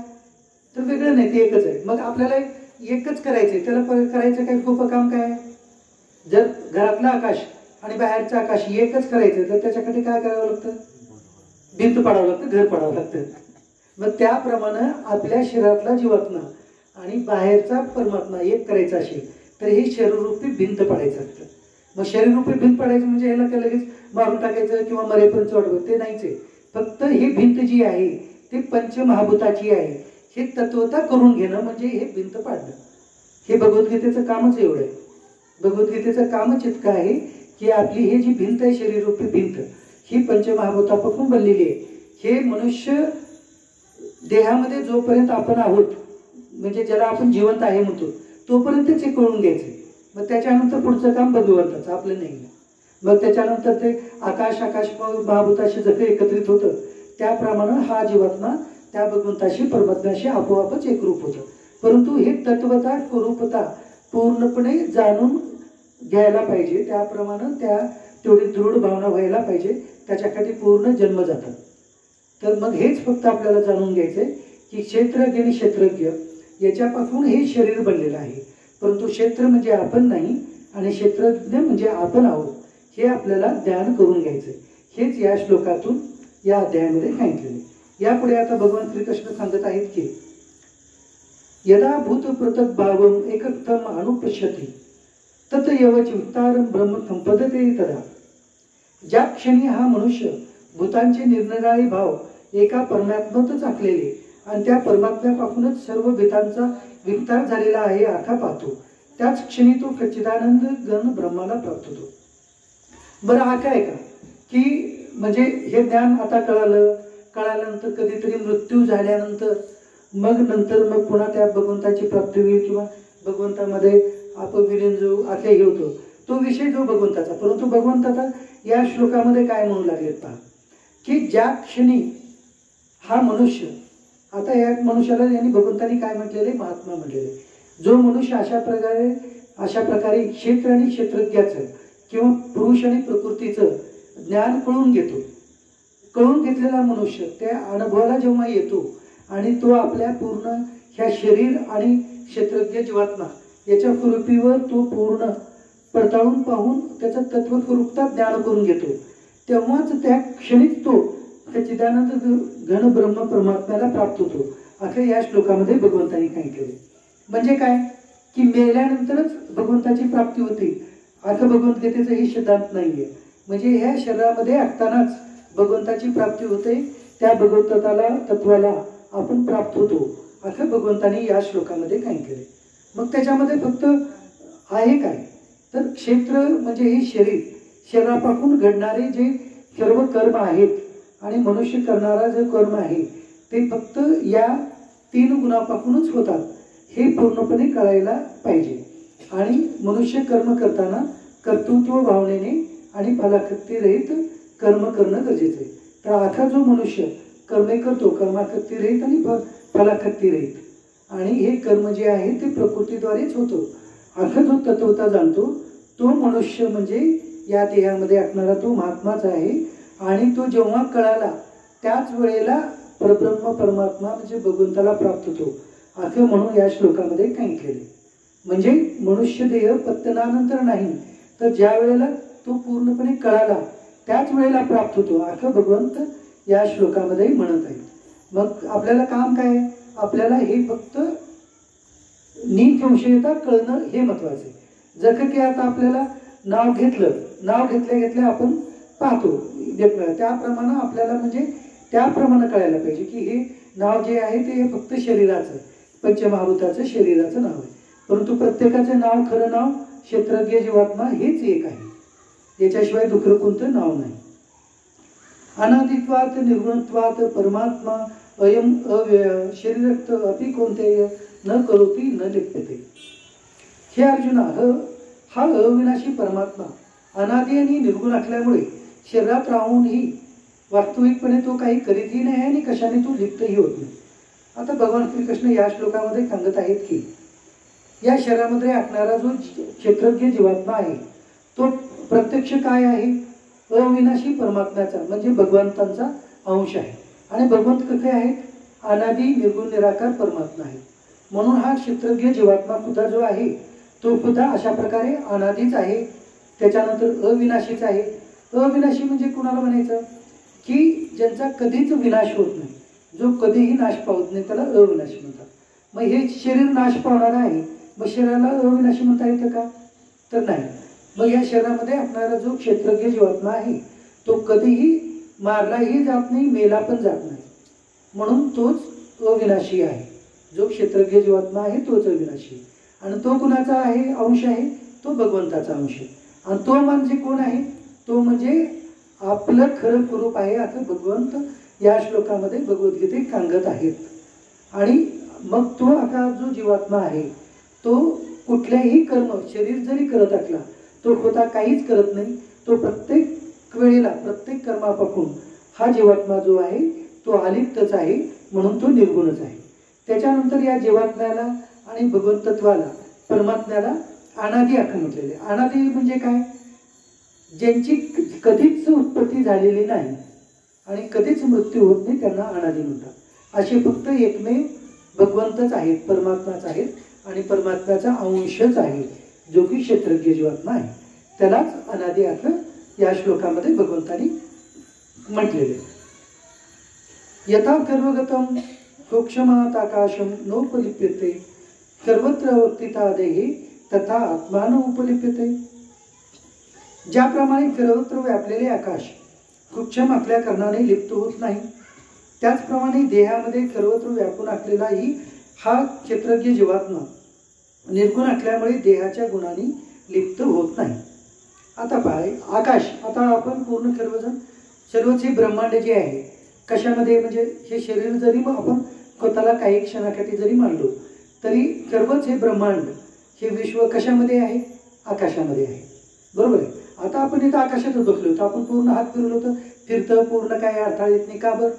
तर वेगळं नाही, ते एकच आहे. मग आपल्याला एकच करायचंय, त्याला करायचं काही सोपं काम काय आहे? जर घरातलं आकाश आणि बाहेरचं आकाश एकच करायचं तर त्याच्यासाठी काय करावं लागतं? भिंत पाडावं लागतं, घर पाडावं लागतं. मग त्याप्रमाणे आपल्या शरीरातला जीवात्मा आणि बाहेरचा परमात्मा एक करायचा असेल तर हे शरीररूपी भिंत पाडायचं असतं. मग शरीररूपी भिंत पाडायचं म्हणजे ह्याला काय लगेच मारून टाकायचं किंवा मरेपर्यंत वाढवं, ते नाहीच आहे. फक्त ही भिंत जी आहे ती पंचमहाभूताची आहे, हे तत्वता करून घेणं म्हणजे हे भिंत पाडणं. हे भगवद्गीतेचं कामच एवढं आहे. भगवद्गीतेचं कामच इतकं आहे की आपली ही जी भिंत आहे, शरीररूपी भिंत, ही पंचमहाभूतापासून बनलेली आहे. हे मनुष्य देहामध्ये जोपर्यंत आपण आहोत, म्हणजे ज्याला आपण जिवंत आहे म्हणतो, तोपर्यंतच हे कळून घ्यायचं. मग त्याच्यानंतर पुढचं काम भगवंताचं, आपलं नाही. मग त्याच्यानंतर ते आकाश महाभूताशी जसं एकत्रित होतं त्याप्रमाणे हा जीवात्मा त्या भगवंताशी परमात्म्याशी आपोआपच एकरूप होतं. परंतु हे तत्वता स्वरूपता पूर्णपणे जाणून घ्यायला पाहिजे, त्याप्रमाणे तेवढी दृढ भावना व्हायला पाहिजे, त्याच्यासाठी पूर्ण जन्म जातात. तर मग हेच फक्त आपल्याला जाणून घ्यायचंय की क्षेत्रज्ञ आणि क्षेत्रज्ञ याच्यापासून हे शरीर बनलेलं आहे, परंतु क्षेत्र म्हणजे आपण नाही आणि क्षेत्रज्ञ म्हणजे आपण आहोत, हे आपल्याला ध्यान करून घ्यायचंय. हेच या श्लोकातून या अध्यायामध्ये सांगितलेले. यापुढे आता भगवान श्रीकृष्ण सांगत आहेत की यदा भूत पृथक भावम एकत्तम अनुपश्यती तत यवच विस्तारम ब्रह्म संपदते तदा. ज्या क्षणी हा मनुष्य भूतांचे निरनिराळे भाव एका परमात्म्यातच आखलेले आणि त्या परमात्म्यापासूनच सर्व भूतांचा विस्तार झालेला आहे असा पाहतो, त्याच क्षणी तो सच्चिदानंद गण ब्रह्माला प्राप्त होतो. बरं, हा काय का की म्हणजे हे ज्ञान आता कळाल्यानंतर कधीतरी मृत्यू झाल्यानंतर मग पुन्हा त्या भगवंताची प्राप्ती होईल किंवा भगवंतामध्ये आपण विलीन जो असे होतो, तो विषय जो भगवंताचा. परंतु भगवंताचा या श्लोकामध्ये काय म्हणू लागलेत पहा, की ज्या क्षणी हा मनुष्य, आता या मनुष्याला यांनी भगवंतांनी काय म्हटलेले? महात्मा म्हटलेले. जो मनुष्य अशा प्रकारे क्षेत्र आणि क्षेत्रज्ञाचं किंवा पुरुष आणि प्रकृतीचं ज्ञान कळून घेतो, कळून घेतलेला मनुष्य त्या अनुभवाला जेव्हा येतो आणि तो आपल्या पूर्ण ह्या शरीर आणि क्षेत्रज्ञ जीवात्मा याच्या स्वरूपीवर तो पूर्ण पडताळून पाहून त्याचं तत्वस्वरूपता ज्ञान करून घेतो, तेव्हाच त्या क्षणीच तो सच्चिदानंद घन ब्रह्म परमात्म्याला प्राप्त होतो, असं या श्लोकामध्ये भगवंतांनी सांगितलेले. म्हणजे काय की मेल्यानंतरच भगवंताची प्राप्ती होते आता भगवद्गीतेचं हे सिद्धांत नाहीये. म्हणजे ह्या शरीरामध्ये असतानाच भगवंताची प्राप्ती होते. त्या भगवंताला तत्वाला आपण प्राप्त होतो. असं भगवंताने या श्लोकामध्ये काय केले. मग त्याच्यामध्ये फक्त आहे काय तर क्षेत्र म्हणजे हे शरीर, शरीरापासून घडणारे जे सर्व कर्म आहेत आणि मनुष्य करणारा जो कर्म आहे ते फक्त या 3 गुणापासूनच होतात हे पूर्णपणे कळायला पाहिजे. आणि मनुष्य कर्म करताना कर्तृत्व भावनेने आणि फलासक्ती रहित कर्म करणं गरजेचं आहे. तर असा जो मनुष्य कर्मे करतो कर्मासक्ती रहित आणि फलासक्ती रहित आणि हे कर्म जे आहे ते प्रकृतीद्वारेच होतो असा जो तत्वता जाणतो तो मनुष्य म्हणजे या देहामध्ये असणारा तो महात्माच आहे. आणि तो जेव्हा कळाला त्याच वेळेला परब्रह्म परमात्मा म्हणजे भगवंताला प्राप्त होतो असं म्हणून या श्लोकामध्ये सांगितलेले. म्हणजे मनुष्य देह पतनानंतर नाही तर ज्या वेळेला तो पूर्णपणे कळाला त्याच वेळेला प्राप्त होतो असं भगवंत या श्लोकामध्ये म्हणत आहे. मग आपल्याला काम काय आहे, आपल्याला हे फक्त संशयता कळणं हे महत्वाचं आहे. जसं की आता आपल्याला नाव घेतल्या आपण पाहतो त्याप्रमाणे आपल्याला म्हणजे त्याप्रमाणे कळायला पाहिजे की हे नाव जे आहे ते फक्त शरीराचं पंचमहाभूताचं शरीराचं नाव आहे. परंतु प्रत्येकाचं नाव खरं नाव क्षेत्रज्ञ जीवात्मा हेच एक आहे. याच्याशिवाय दुसरं कोणतं नाव नाही. अनादित्वात निर्गुणत्वात परमात्मा अयम अव्यय शरीरक्त अपि कोणतेय न करोती न लिप्यते. हे अर्जुना हा अविनाशी परमात्मा अनादि आणि निर्गुण असल्यामुळे शरीरात राहूनही वास्तविकपणे तो काही करीतही नाही आणि कशाने तो लिप्तही होत नाही. आता भगवान श्रीकृष्ण या श्लोकामध्ये सांगत आहेत की या शरीरामध्ये असणारा जो क्षेत्रज्ञ जीवात्मा आहे तो प्रत्यक्ष काय आहे अविनाशी परमात्म्याचा म्हणजे भगवंतांचा अंश आहे. आणि भगवंत कसे आहेत अनादि निर्गुण निराकार परमात्मा आहे. म्हणून हा क्षेत्रज्ञ जीवात्मा सुद्धा जो आहे तो सुद्धा अशा प्रकारे अनादीच आहे. त्याच्यानंतर अविनाशीच आहे. अविनाशी म्हणजे कुणाला म्हणायचं की ज्यांचा कधीच विनाश होत नाही, जो कधीही नाश पावत नाही त्याला अविनाशी म्हणतात. मग हे शरीर नाश पावणार आहे मग शरीराला अविनाशी म्हणता येतं का तर नाही. मग या शरीरामध्ये असणारा जो क्षेत्रज्ञ जीवात्मा आहे तो कधीही मारलाही जात नाही मेला पण जात नाही म्हणून तोच अविनाशी आहे. जो क्षेत्रज्ञ जीवात्मा आहे तोच अविनाशी आणि तो कुणाचा आहे अंश आहे तो भगवंताचा अंश आहे. आणि तो म्हणजे कोण आहे तो म्हणजे आपलं खरं स्वरूप आहे असं भगवंत या श्लोकामध्ये भगवद्गीतेत सांगत आहेत. आणि मग तो आता जो जीवात्मा आहे तो कुठल्याही कर्म शरीर जरी करत असला तो स्वतः काहीच करत नाही. तो प्रत्येक वेळेला प्रत्येक कर्मापासून हा जीवात्मा जो आहे तो अलिप्तच आहे म्हणून तो निर्गुणच आहे. त्याच्यानंतर या जीवात्म्याला आणि भगवंतत्वाला परमात्म्याला अनादि असं म्हटलेले. अनादि म्हणजे काय ज्यांची कधीच उत्पत्ती झालेली नाही आणि कधीच मृत्यू होत नाही त्यांना अनादि म्हणतात. असे फक्त एकमेव भगवंतच आहेत परमात्माच आहेत आणि परमात्म्याचा अंशच आहे जो की क्षेत्रज्ञ जीवात्मा आहे. त्यालाच अनादि असं या श्लोकामध्ये भगवंतांनी म्हटलेले. यथा सर्वगतम सूक्ष्मात आकाशम नोपलिप्यते सर्वत्र अवस्थिता देहे तथा आत्मान उपलिप्यते. ज्याप्रमाणे सर्वत्र व्यापलेले आकाश सूक्ष्म असल्या कारणाने लिप्त होत नाही त्याचप्रमाणे देहामध्ये सर्वत्र व्यापून असलेलाही हा क्षेत्रज्ञ जीवात्मा निर्गुण असल्यामुळे देहाच्या गुणांनी लिप्त होत नाही. आता पाय आकाश आता आपण पूर्ण सर्वच हे ब्रह्मांड जे आहे कशामध्ये म्हणजे हे शरीर जरी मग आपण स्वतःला काही क्षणासाठी जरी मानलो तरी सर्वच हे ब्रह्मांड हे विश्व कशामध्ये आहे आकाशामध्ये आहे. बरोबर आहे. आता आपण इथं आकाशातच बसलो होतो आपण पूर्ण हात फिरलो होतं फिरतं पूर्ण काय अडथळा येत नाही का बरं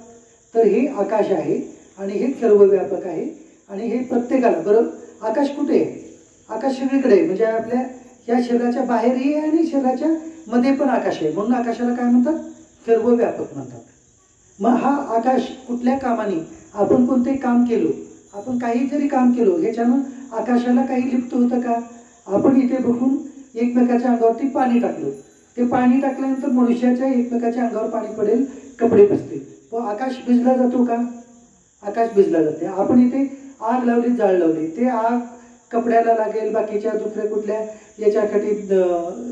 तर हे आकाश आहे आणि हे सर्व व्यापक आहे आणि हे प्रत्येकाला बरं आकाश कुठे आहे आकाश सगळीकडे आहे म्हणजे आपल्या या शरीराच्या बाहेरही आहे आणि शरीराच्या मध्ये पण आकाश आहे म्हणून आकाशाला काय म्हणतात सर्व व्यापक म्हणतात. मग हा आकाश कुठल्या कामाने आपण कोणते काम केलो आपण काही जरी काम केलो ह्याच्यानं आकाशाला काही लिप्त होतं का. आपण इथे बघून एकमेकाच्या अंगावरती पाणी टाकलं ते पाणी टाकल्यानंतर मनुष्याच्या एकमेकाच्या अंगावर पाणी पडेल कपडे भिजतील पण आकाश भिजला जातो का आकाश भिजला जाते. आपण इथे आग लावली जाळ लावली ते आग कपड्याला लागेल, बाकीच्या दुसऱ्या कुठल्या याच्यासाठी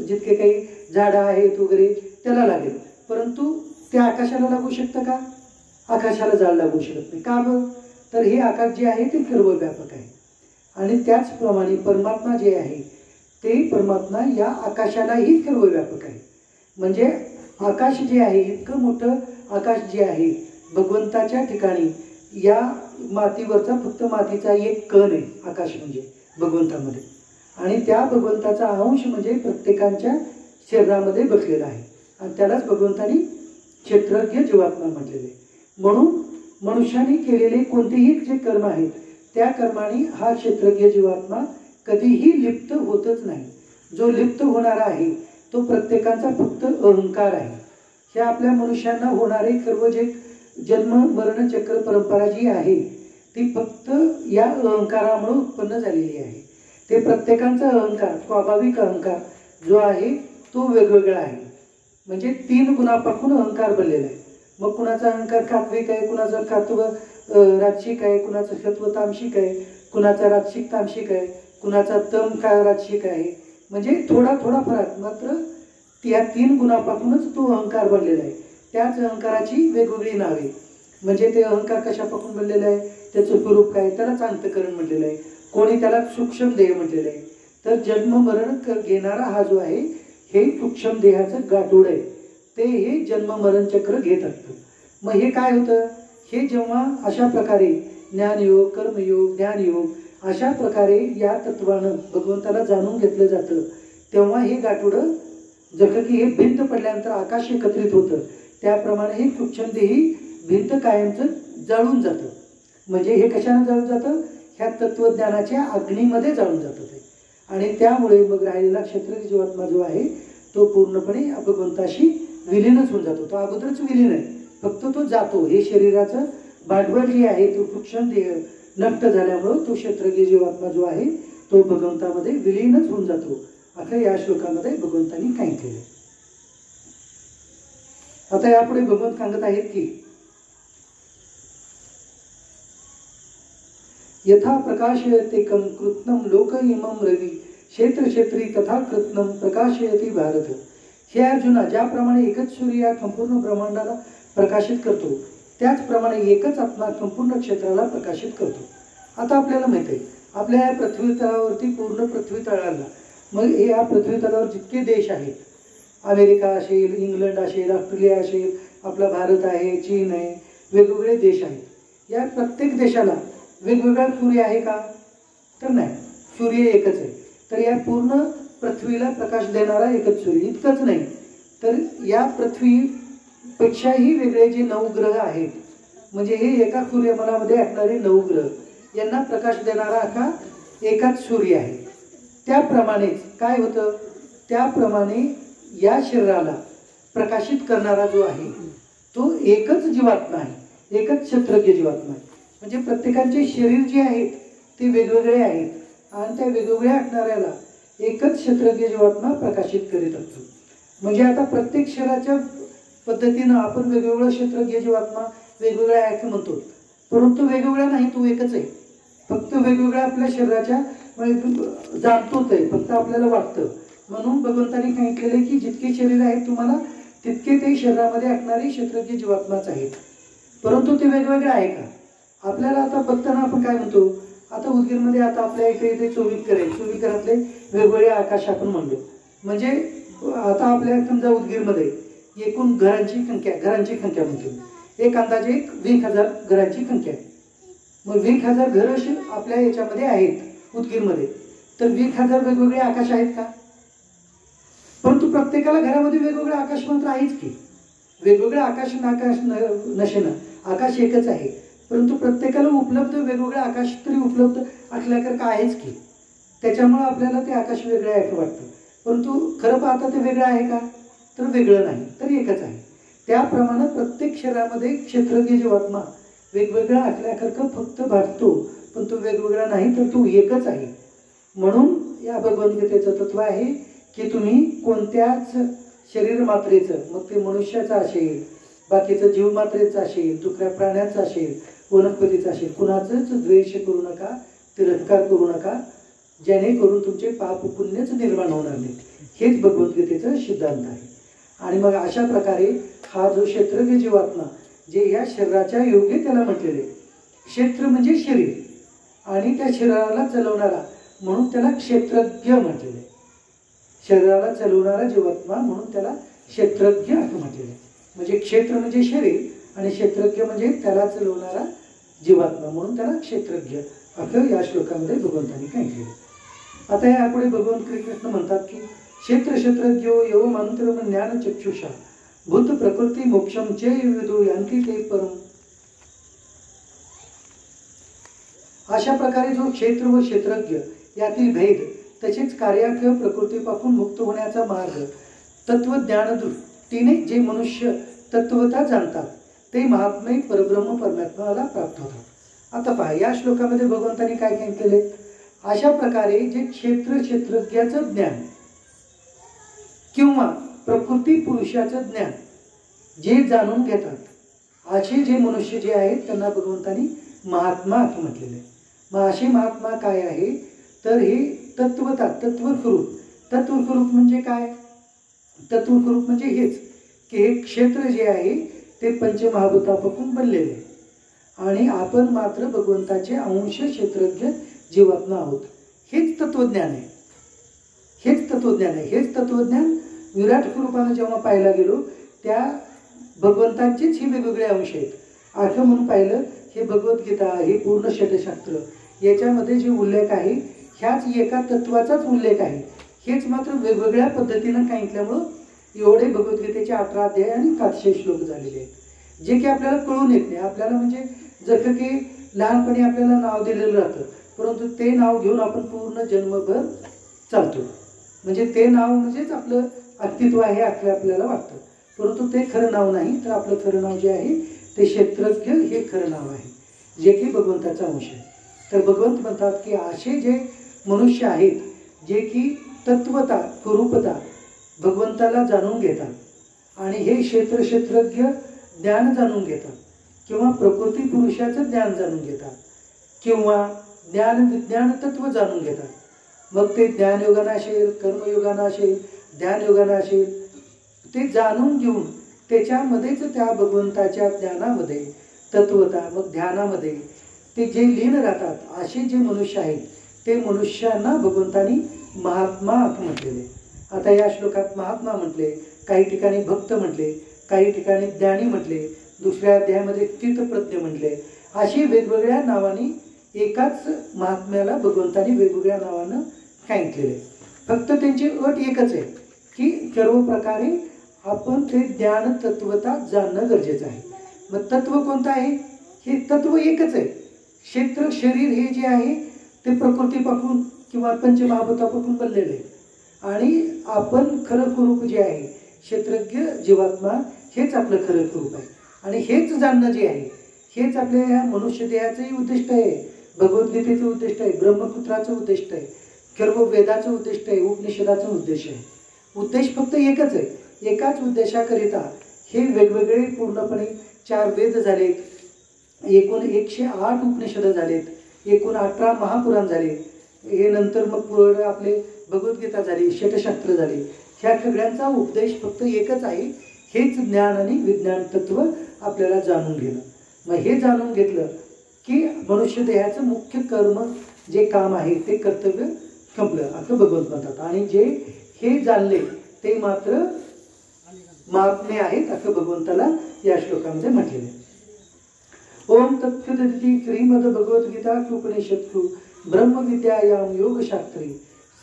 जितके काही झाडं आहेत वगैरे त्याला लागेल, परंतु ते आकाशाला लागू शकतं का? आकाशाला जाळ लागू शकत नाही. का बरं? तर हे आकाश जे आहे ते सर्वव्यापक आहे. आणि त्याचप्रमाणे परमात्मा जे आहे ते परमात्मा या आकाशालाही सर्वव्यापक आहे. म्हणजे आकाश जे आहे, इतकं मोठं आकाश जे आहे, भगवंताच्या ठिकाणी या मातीवरचा फक्त मातीचा एक कण आहे आकाश म्हणजे भगवंतामध्ये. आणि त्या भगवंताचा अंश म्हणजे प्रत्येकाच्या शरीरामध्ये बसलेला आहे. आणि त्यालाच भगवंतानी क्षेत्रज्ञ जीवात्मा म्हटलेले. म्हणून मनुष्याने केलेले कोणतेही जे कर्म आहेत त्या कर्माने हा क्षेत्रज्ञ जीवात्मा कधीही लिप्त होतच नाही. जो लिप्त होणारा आहे तो प्रत्येकाचा फक्त अहंकार आहे. हे आपल्या मनुष्यांना होणारे सर्व जे जन्म मरण चक्र परंपरा जी आहे ती फक्त या अहंकारामुळे उत्पन्न झालेली आहे. ते प्रत्येकाचा अहंकार, स्वाभाविक अहंकार जो आहे तो वेगवेगळा आहे. म्हणजे 3 गुणापासून अहंकार बनलेला आहे. मग कुणाचा अहंकार सात्विक आहे, कुणाचा सात्व राजसिक आहे, कुणाचा सत्व तामसिक आहे, कुणाचा राजसिक तामसिक आहे, कुणाचा तम काय राजसिक आहे. म्हणजे थोडा थोडा फरक, मात्र त्या 3 गुणापासूनच तो अहंकार बनलेला आहे. त्याच अहंकाराची वेगवेगळी नावे. म्हणजे ते अहंकार कशापासून बनलेलं आहे, त्याचं स्वरूप काय, त्यालाच अंतकरण म्हटलेलं आहे, कोणी त्याला सूक्ष्म देह म्हटलेलं आहे. तर जन्म मरण घेणारा हा जो आहे हे सूक्ष्म देहाचं गाठोड आहे. ते हे जन्म मरण चक्र घेत असतं. मग हे काय होतं, हे जेव्हा अशा प्रकारे ज्ञानयोग, कर्मयोग, ध्यानयोग अशा प्रकारे या तत्वानं भगवंताला जाणून घेतलं जातं, तेव्हा हे गाठोडं जसं की हे भिंत पडल्यानंतर आकाश एकत्रित होतं त्याप्रमाणे हे सूक्ष्मदेही भिंत कायमचं जाळून जातं. म्हणजे हे कशानं जाळून जातं, ह्या तत्वज्ञानाच्या अग्नीमध्ये जाळून जातं ते. आणि त्यामुळे मग राहिलेला क्षेत्रज्ञ जीवात्मा जो आहे तो पूर्णपणे भगवंताशी विलीनच होऊन जातो. तो अगोदरच विलीन आहे, फक्त तो जातो. हे शरीराचं भांडवल जे आहे तो सूक्ष्म देह नष्ट झाल्यामुळं तो क्षेत्रज्ञ जीवात्मा जो आहे तो भगवंतामध्ये विलीनच होऊन जातो. असं या श्लोकामध्ये भगवंतांनी काय केलं. आता यापुढे भगवंत सांगत आहेत की यथा प्रकाशयतेकं कृत्स्नं लोक इमं रवी क्षेत्र क्षेत्री तथा कृत्स्नं प्रकाशयति भारत. हे अर्जुना, ज्याप्रमाणे एकच सूर्य या संपूर्ण ब्रह्मांडाला प्रकाशित करतो त्याचप्रमाणे एकच आत्मा संपूर्ण क्षेत्राला प्रकाशित करतो. आता आपल्याला माहित आहे आपल्या या पृथ्वी तलावरती पूर्ण पृथ्वी तळाला, मग या पृथ्वी तलावर जितके देश आहेत, अमेरिका असेल, इंग्लंड असेल, ऑस्ट्रेलिया असेल, आपला भारत आहे, चीन आहे, वेगवेगळे देश आहेत. या प्रत्येक देशाला वेगवेगळा सूर्य आहे का? तर नाही, सूर्य एकच आहे. तर या पूर्ण पृथ्वीला प्रकाश देणारा एकच सूर्य. इतकंच नाही तर या पृथ्वीपेक्षाही वेगळे जे 9 ग्रह आहेत, म्हणजे हे एका सूर्यमंडळामध्ये असणारे 9 ग्रह, यांना प्रकाश देणारा हा एकाच सूर्य आहे. त्याप्रमाणेच काय होतं, त्याप्रमाणे या शरीराला प्रकाशित करणारा जो आहे तो एकच जीवात्मा आहे, एकच क्षेत्रज्ञ जीवात्मा आहे. म्हणजे प्रत्येकाचे शरीर जे आहेत ते वेगवेगळे आहेत आणि त्या वेगवेगळ्या असणाऱ्याला एकच क्षेत्रज्ञ जीवात्मा प्रकाशित करीत असतो. म्हणजे आता प्रत्येक शरीराच्या पद्धतीनं आपण वेगवेगळं क्षेत्रज्ञ जीवात्मा वेगवेगळ्या आहे म्हणतो, परंतु वेगवेगळ्या नाही, तो एकच आहे. फक्त वेगवेगळ्या आपल्या शरीराच्या जाणतोच आहे, फक्त आपल्याला वाटतं. म्हणून भगवंतांनी सांगितलेलं की जितके शरीर आहेत तुम्हाला तितके ते शरीरामध्ये असणारे क्षेत्रज्ञ जीवात्माच आहेत, परंतु ते वेगवेगळे आहे का? आपल्याला आता बघताना आपण काय म्हणतो, आता उदगीरमध्ये आता आपल्या इथे 24 घर आहेत, 24 घरातले वेगवेगळे आकाश आपण म्हणलो. म्हणजे आता आपल्या समजा उदगीरमध्ये एकूण घरांची संख्या म्हणतो, एक अंदाजे 20,000 घरांची संख्या आहे. मग 20,000 घरं अशी आपल्या याच्यामध्ये आहेत उदगीरमध्ये, तर 20,000 वेगवेगळे आकाश आहेत का? परंतु प्रत्येकाला घरामध्ये वेगवेगळे आकाश मात्र आहेच की. वेगवेगळे आकाश नशेना आकाश एकच आहे, परंतु प्रत्येकाला उपलब्ध वेगवेगळे आकाश तरी उपलब्ध असल्यासारखं आहेच की. त्याच्यामुळे आपल्याला ते आकाश वेगळे आहे असं वाटतं, परंतु खरं पाहता ते वेगळं आहे का? तर वेगळं नाही, तर एकच आहे. त्याप्रमाणे प्रत्येक शरीरामध्ये क्षेत्रज्ञ जीवात्मा वेगवेगळा असल्यासारखं फक्त भासतो, पण तो वेगवेगळा नाही, तर तो एकच आहे. म्हणून या भगवद्गीतेचं तत्व आहे की तुम्ही कोणत्याच शरीर मात्रेचं, मग ते मनुष्याचं असेल, बाकीचं जीव मात्रेचं असेल, दुसऱ्या प्राण्याचं असेल, वनस्पतीचं असेल, कुणाचंच द्वेष करू नका, तिरस्कार करू नका. जेणेकरून तुमचे पाप पुण्यच निर्माण होणार नाही. हेच भगवद्गीतेचा सिद्धांत आहे. आणि मग अशा प्रकारे हा जो क्षेत्रज्ञ जीवात्मा जे या शरीराच्या योग्य त्याला म्हटलेले, क्षेत्र म्हणजे शरीर आणि त्या शरीराला चालवणारा म्हणून त्याला क्षेत्रज्ञ म्हटलेले. शरीराला चालवणारा जीवात्मा म्हणून त्याला क्षेत्रज्ञ असं म्हटलेले. म्हणजे क्षेत्र म्हणजे शरीर आणि क्षेत्रज्ञ म्हणजे त्याला चालवणारा जीवात्मा म्हणून त्याला क्षेत्रज्ञ असं या श्लोकामध्ये भगवंतांनी सांगितले. आता यापुढे भगवान श्रीकृष्ण म्हणतात की क्षेत्रज्ञो यव मंत्र ज्ञान चक्षुषा भूत प्रकृती मोक्षम चे विदु यांती ते परम. अशा प्रकारे जो क्षेत्र व क्षेत्रज्ञ यातील भेद तसेच कार्याख्य प्रकृतीपासून मुक्त होण्याचा मार्ग तत्वज्ञान दृष्टीने जे मनुष्य तत्वता जाणतात ते महात्मे परब्रह्म परमात्म्याला प्राप्त होतात. आता पहा या श्लोकामध्ये भगवंतांनी काय सांगितलेले, अशा प्रकारे जे क्षेत्रज्ञाचं ज्ञान किंवा प्रकृती पुरुषाचं ज्ञान जे जाणून घेतात असे जे मनुष्य जे आहेत त्यांना भगवंतांनी महात्मा असं म्हटलेले आहे. मग असे महात्मा काय आहे तर हे तत्वता तत्वस्वरूप म्हणजे काय, तत्वस्वरूप म्हणजे हेच की हे क्षेत्र जे आहे ते पंचमहाभूतापासून बनलेले आहे आणि आपण मात्र भगवंताचे अंश क्षेत्रज्ञ जीवात्मा आहोत. हेच तत्वज्ञान आहे. हेच तत्वज्ञान विराट स्वरूपानं जेव्हा पाहायला गेलो त्या भगवंतांचेच हे वेगवेगळे अंश आहेत असं म्हणून पाहिलं. हे भगवद्गीता हे पूर्ण षटशास्त्र याच्यामध्ये जे उल्लेख आहे ह्याच एका तत्वाचाच उल्लेख आहे. हेच मात्र वेगवेगळ्या पद्धतीनं सांगितल्यामुळं एवढे भगवद्गीतेचे 18 अध्याय आणि 700 श्लोक झालेले आहेत जे की आपल्याला कळून येत नाही. आपल्याला म्हणजे जसं की लहानपणी आपल्याला नाव दिलेलं राहतं परंतु ते नाव घेऊन आपण पूर्ण जन्मभर चालतो. म्हणजे ते नाव म्हणजेच आपलं अस्तित्व आहे असं आपल्याला वाटतं परंतु ते खरं नाव नाही. तर आपलं खरं नाव जे आहे ते क्षेत्रज्ञ हे खरं नाव आहे जे की भगवंताचा अंश आहे. तर भगवंत म्हणतात की असे जे मनुष्य आहेत जे की तत्वता स्वरूपता भगवंताला जाणून घेतात आणि हे क्षेत्रज्ञ ज्ञान जाणून घेतात किंवा प्रकृती पुरुषाचं ज्ञान जाणून घेतात किंवा विज्ञान तत्व जाणून घेतात. मग ते ज्ञानयोगानं असेल, कर्मयोगानं असेल, ध्यानयोगानं असेल, ते जाणून घेऊन त्याच्यामध्येच त्या भगवंताच्या ज्ञानामध्ये तत्वता मग ध्यानामध्ये ते जे लीन राहतात असे जे मनुष्य आहेत ते मनुष्यांना भगवंतांनी महात्मा असं म्हटलेले. आता या श्लोकात महात्मा म्हटले, काही ठिकाणी भक्त म्हटले, काही ठिकाणी ज्ञानी म्हटले, दुसऱ्या अध्यायामध्ये स्थितप्रज्ञ म्हटले. अशी वेगवेगळ्या नावाने एकाच महात्म्याला भगवंतांनी वेगवेगळ्या नावानं सांगितलेले. फक्त त्यांची अट एकच आहे की सर्व प्रकारे आपण ते ज्ञान तत्वता जाणणं गरजेचं आहे. मग तत्व कोणतं आहे, हे तत्व एकच आहे. क्षेत्र शरीर हे जे आहे ते प्रकृतीपासून किंवा पंचमहाभूतापासून बनलेलं आहे आणि आपण खरं स्वरूप जे आहे क्षेत्रज्ञ जीवात्मा हेच आपलं खरं स्वरूप आहे आणि हेच जाणणं जे आहे हेच आपल्या या मनुष्य देहाचंही उद्दिष्ट आहे, भगवद्गीतेचं उद्दिष्ट आहे, ब्रह्मसूत्राचं उद्दिष्ट आहे, सर्व वेदाचं उद्दिष्ट आहे, उपनिषदाचं उद्देश आहे. उद्देश फक्त एकच आहे. एकाच उद्देशाकरिता हे वेगवेगळे पूर्णपणे 4 वेद झालेत, एकूण 108 उपनिषद झालेत, एकूण 18 महापुराण झाले, हे नंतर मग पुढे आपले भगवद्गीता झाली, षटशास्त्र झाले. ह्या सगळ्यांचा उपदेश फक्त एकच आहे, हेच ज्ञान आणि विज्ञान तत्व आपल्याला जाणून घेणं. मग हे जाणून घेतलं की मनुष्य देहाचं मुख्य कर्म जे काम आहे ते कर्तव्य संपलं असं भगवंत म्हणतात आणि जे हे जाणले ते मात्र महात्मे आहेत असं भगवंताला या श्लोकामध्ये म्हटलेले. ओम तत्सदिति श्रीमद भगवद्गीता उपनिषत्सु ब्रह्मविद्यायां योगशास्त्री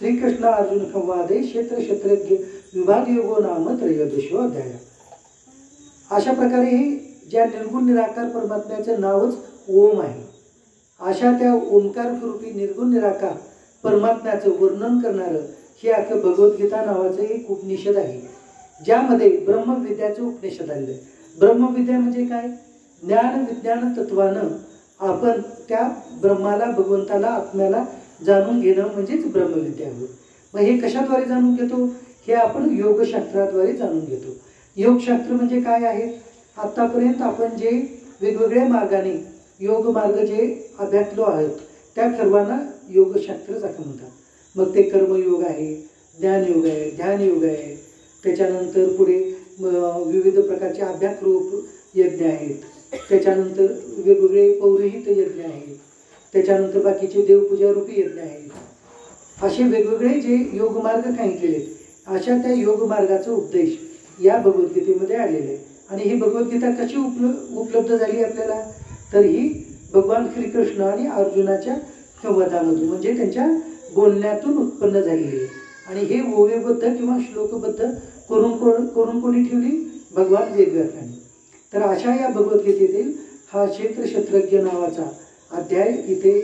श्रीकृष्ण अर्जुन संवादे क्षेत्रज्ञ विभाग योगो नाम त्रयोदशो अध्याय. अशा प्रकारे हे ज्या निर्गुण निराकार परमात्म्याचं नावच ओम आहे अशा त्या ओंकार स्वरूपी निर्गुण निराकार परमात्म्याचं वर्णन करणारं हे अख्खं भगवद्गीता नावाचं एक उपनिषद आहे ज्यामध्ये ब्रह्मविद्याचं उपनिषद आलेलं आहे. ब्रह्मविद्या म्हणजे काय, ज्ञान विज्ञान तत्वानं आपण त्या ब्रह्माला भगवंताला आत्म्याला जाणून घेणं म्हणजेच ब्रह्मविद्या होय. मग हे कशाद्वारे जाणून घेतो, हे आपण योगशास्त्राद्वारे जाणून घेतो. योगशास्त्र म्हणजे काय आहे, आतापर्यंत आपण जे वेगवेगळ्या मार्गाने योग मार्ग जे अभ्यासलो आहोत त्या सर्वांना योगशास्त्र असं म्हणतात. मग ते कर्मयोग आहे, ज्ञानयोग आहे, ध्यानयोग आहे. त्याच्यानंतर पुढे विविध प्रकारचे अभ्यासरूप यज्ञ आहेत. त्याच्यानंतर वेगवेगळे पौरोहित यज्ञ आहेत. त्याच्यानंतर बाकीचे देवपूजा रूपी यज्ञ आहेत. असे वेगवेगळे जे योगमार्ग सांगितलेले आहेत, अशा त्या योगमार्गाचा उपदेश या भगवद्गीतेमध्ये आलेले आहे. आणि ही भगवद्गीता कशी उपलब्ध झाली आपल्याला, तर ही भगवान श्रीकृष्ण आणि अर्जुनाच्या संवादामधून म्हणजे त्यांच्या बोलण्यातून उत्पन्न झालेली आहे. आणि हे ओवेबद्ध किंवा श्लोकबद्ध करून कोणी ठेवली, भगवान वेदव्यासांनी. तर अशा या भगवद्गीतेतील हा क्षेत्रक्षेत्रज्ञ नावाचा अध्याय इथे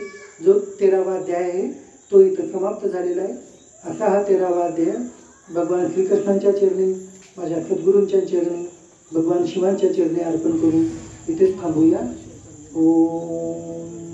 जो 13वा अध्याय आहे तो इथं समाप्त झालेला आहे. असा हा 13वा अध्याय भगवान श्रीकृष्णांच्या चरणी, माझ्या सद्गुरूंच्या चरणी, भगवान शिवांच्या चरणी अर्पण करून इथेच थांबूया. ओम